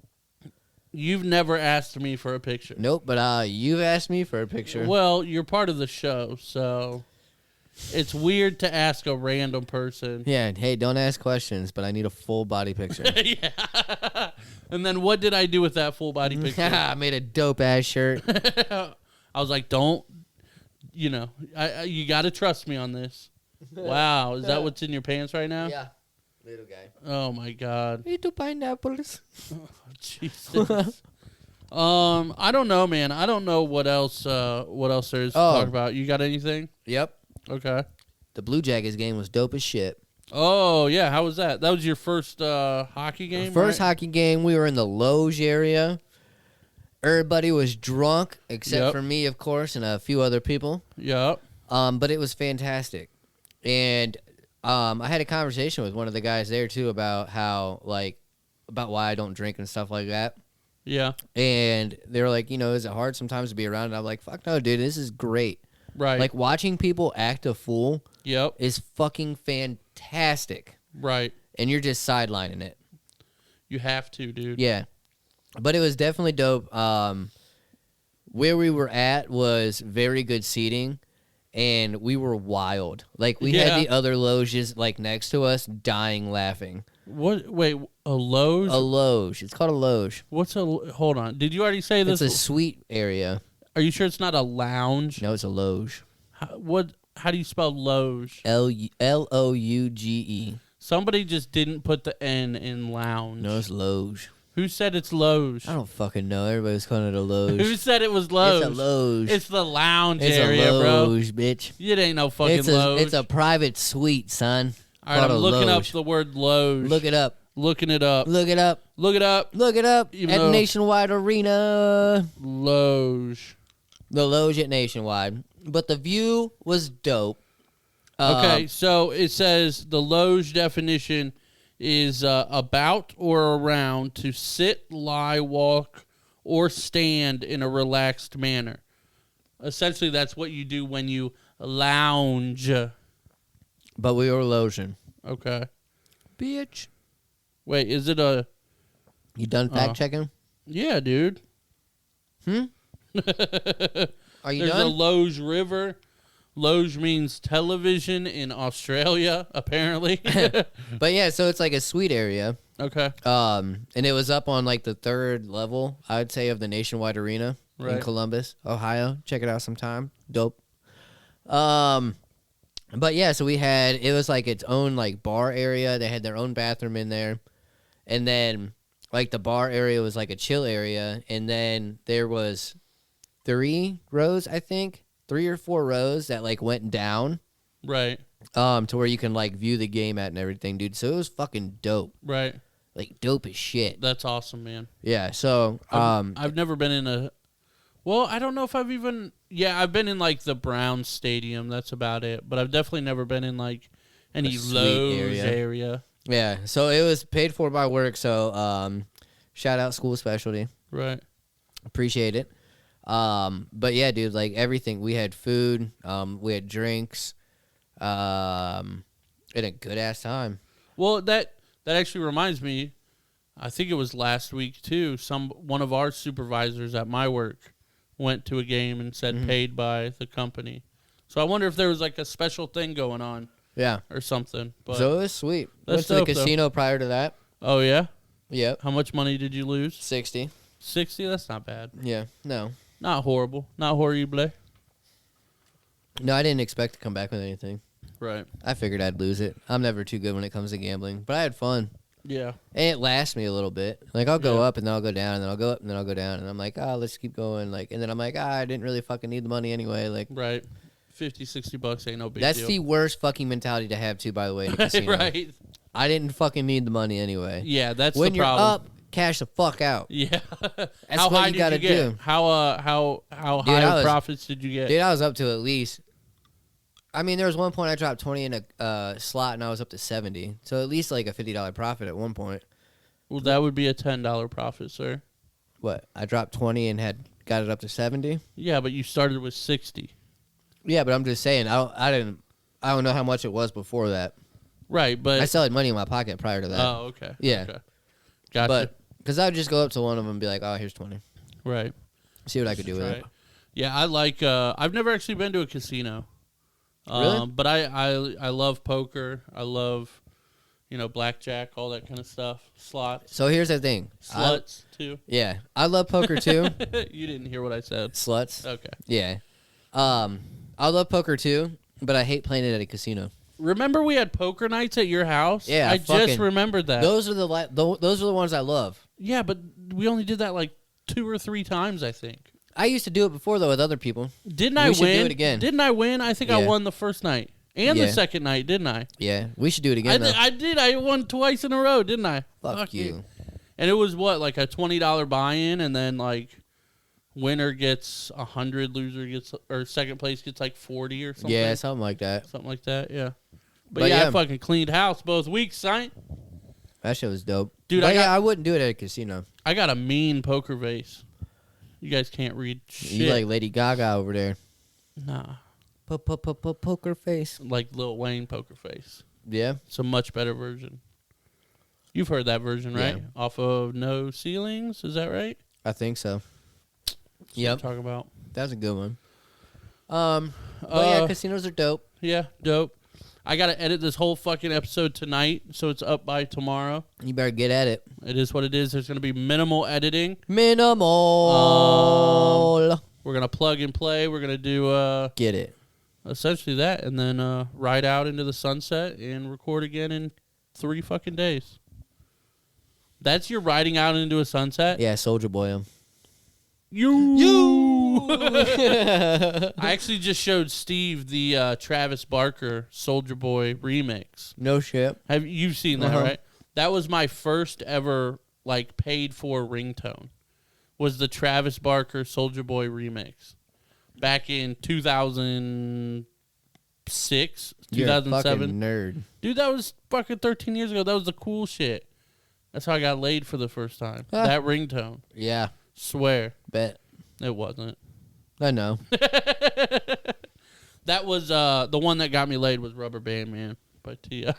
You've never asked me for a picture. Nope, but you've asked me for a picture. Well, you're part of the show, so it's weird to ask a random person. Yeah, hey, don't ask questions, but I need a full body picture. Yeah. And then what did I do with that full body picture? I made a dope ass shirt. I was like, don't, you got to trust me on this. Wow, is that what's in your pants right now? Yeah, little guy. Oh my God. Little pineapples. Oh, Jesus. I don't know, man. I don't know what else there is to talk about. You got anything? Yep. Okay. The Blue Jackets game was dope as shit. Oh, yeah. How was that? That was your first hockey game? First hockey game. We were in the loge area. Everybody was drunk, except for me, of course, and a few other people. Yep. But it was fantastic. And I had a conversation with one of the guys there, too, about about why I don't drink and stuff like that. Yeah. And they were like, is it hard sometimes to be around? And I'm like, fuck no, dude, this is great. Right. Like, watching people act a fool is fucking fantastic. Right. And you're just sidelining it. You have to, dude. Yeah. But it was definitely dope. Where we were at was very good seating, and we were wild. Like, we had the other loges, next to us, dying laughing. What? Wait, a loge? A loge. It's called a loge. Hold on. Did you already say this? It's a suite area. Are you sure it's not a lounge? No, it's a loge. How do you spell loge? L-O-U-G-E. Somebody just didn't put the N in lounge. No, it's loge. Who said it's loge? I don't fucking know. Everybody's calling it a loge. Who said it was loge? It's a loge. It's the lounge it's area, a loge, bro. bitch. It ain't no fucking loge. It's a private suite, son. All right, I'm Called a looking up loge. the word loge. Look it up. Looking it up. Look it up. Look it up. Look it up. Even At though- Nationwide Arena. Loge. The Loge at Nationwide. But the view was dope. Okay, so it says the Loge definition is about or around to sit, lie, walk, or stand in a relaxed manner. Essentially, that's what you do when you lounge. But we were loging. Okay. Bitch. Wait, is it a... You done fact checking? Yeah, dude. Are you There's a done? Loge River. Loge means television in Australia, apparently. But yeah, so it's like a suite area. Okay. And it was up on like the 3rd level, I'd say, of the Nationwide Arena in Right. Columbus, Ohio. Check it out sometime. Dope. But yeah, so it was like its own like bar area. They had their own bathroom in there. And then like the bar area was like a chill area. And then there was 3 rows, I think. 3 or 4 rows that like went down. Right. To where you can like view the game at and everything, dude. So it was fucking dope. Right. Like dope as shit. That's awesome, man. Yeah, so I've never been in a... Well, I don't know if I've even... Yeah, I've been in, like, the Browns Stadium. That's about it. But I've definitely never been in, like, any suite Loge area. yeah, so it was paid for by work, so shout out School Specialty. Right. Appreciate it. But yeah, dude, like everything. We had food, we had drinks, and a good-ass time. Well, that actually reminds me, I think it was last week, too, one of our supervisors at my work went to a game and said paid by the company. So I wonder if there was, like, a special thing going on. Yeah. Or something. But So it was sweet. That's Went to the dope, though. casino prior to that. Oh, yeah? Yep. How much money did you lose? 60. 60? That's not bad. Yeah, no. Not horrible. Not horrible. No, I didn't expect to come back with anything. Right. I figured I'd lose it. I'm never too good when it comes to gambling, but I had fun. Yeah. And it lasts me a little bit. Like, I'll go Yeah. up, and then I'll go down, and then I'll go up, and then I'll go down. And I'm like, let's keep going. Like, and then I'm like, I didn't really fucking need the money anyway. Like, Right. 50, 60 bucks ain't no big that's deal. the worst fucking mentality to have, too, by the way, in a casino. Right. I didn't fucking need the money anyway. Yeah, that's When the you're problem. up, cash the fuck out. Yeah. That's How what high you did gotta you get? do. How Dude, high I of was- profits did you get? Dude, I was up to at least... I mean, there was one point I dropped 20 in a slot, and I was up to 70. So at least, like, a $50 profit at one point. Well, that would be a $10 profit, sir. What? I dropped 20 and got it up to 70? Yeah, but you started with 60. Yeah, but I'm just saying, I don't know how much it was before that. Right, but I still had money in my pocket prior to that. Oh, okay. Yeah. Okay. Gotcha. But because I would just go up to one of them and be like, "Oh, here's 20." Right. See what I could do with Right. it. Yeah, I like I've never actually been to a casino. Really? But I love poker. I love blackjack, all that kind of stuff. Slots. So here's the thing. Sluts too. Yeah, I love poker too. You didn't hear what I said. Sluts. Okay. Yeah. I love poker too, but I hate playing it at a casino. Remember we had poker nights at your house? Yeah, I just fucking- remembered that. Those are those are the ones I love. Yeah, but we only did that like 2 or 3 times, I think. I used to do it before though with other people. Didn't I We win? should do it again. Didn't I win? I think I Yeah. won the first night and Yeah. the second night, didn't I? Yeah, we should do it again though. I did. I won twice in a row, didn't I? Fuck you. And it was what, like a $20 buy-in, and then like winner gets 100, loser gets, or second place gets like 40 or something. Yeah, something like that. Something like that. Yeah. But But yeah, yeah. I fucking cleaned house both weeks, son. That shit was dope. Dude, But I I wouldn't do it at a casino. I got a mean poker face. You guys can't read shit. You like Lady Gaga over there. Nah. Poker face. Like Lil Wayne poker face. Yeah. It's a much better version. You've heard that version, right? Yeah. Off of No Ceilings, is that right? I think so. That's what Yep. I'm talking about. That was a good one. But yeah, casinos are dope. Yeah, dope. I got to edit this whole fucking episode tonight, so it's up by tomorrow. You better get at it. It is what it is. There's going to be minimal editing. Minimal. We're going to plug and play. We're going to do Get it. essentially that, and then ride out into the sunset and record again in 3 fucking days. That's your riding out into a sunset? Yeah, Soldier Boy 'em. You. Ooh. I actually just showed Steve the Travis Barker Soulja Boy remix. No shit. You've seen that, right? That was my first ever like paid for ringtone. Was the Travis Barker Soulja Boy remix back in 2006, 2007. You're a fucking nerd. Dude, that was fucking 13 years ago. That was the cool shit. That's how I got laid for the first time. That ringtone. Yeah. Swear. Bet. It wasn't. I know. That was the one that got me laid was Rubber Band Man by T.I.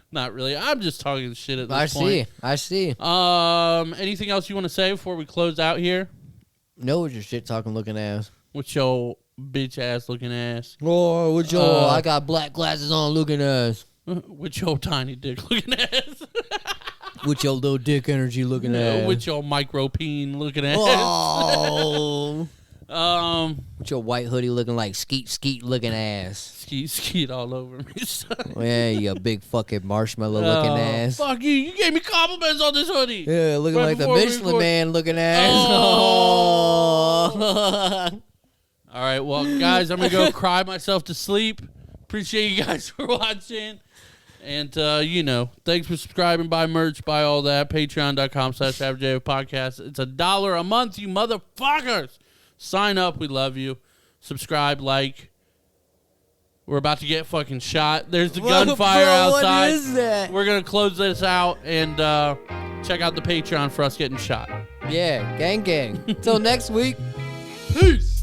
Not really. I'm just talking shit at this point. I see. Anything else you want to say before we close out here? No, with your shit talking looking ass. With your bitch ass looking ass. Oh, with your I got black glasses on looking ass. With your tiny dick looking ass. With your little dick energy looking ass. With your micro peen looking ass. Oh. With your white hoodie looking like skeet looking ass. Skeet all over me, son. Yeah, you big fucking marshmallow looking ass. Fuck you. You gave me compliments on this hoodie. Yeah, looking like the Michelin Man looking ass. Oh. All right, well, guys, I'm going to go cry myself to sleep. Appreciate you guys for watching. And, thanks for subscribing, buy merch, buy all that. Patreon.com/AverAgePodcast. It's $1 a month, you motherfuckers. Sign up. We love you. Subscribe, like. We're about to get fucking shot. There's the gunfire outside. What is that? We're going to close this out and check out the Patreon for us getting shot. Yeah, gang. Till next week. Peace.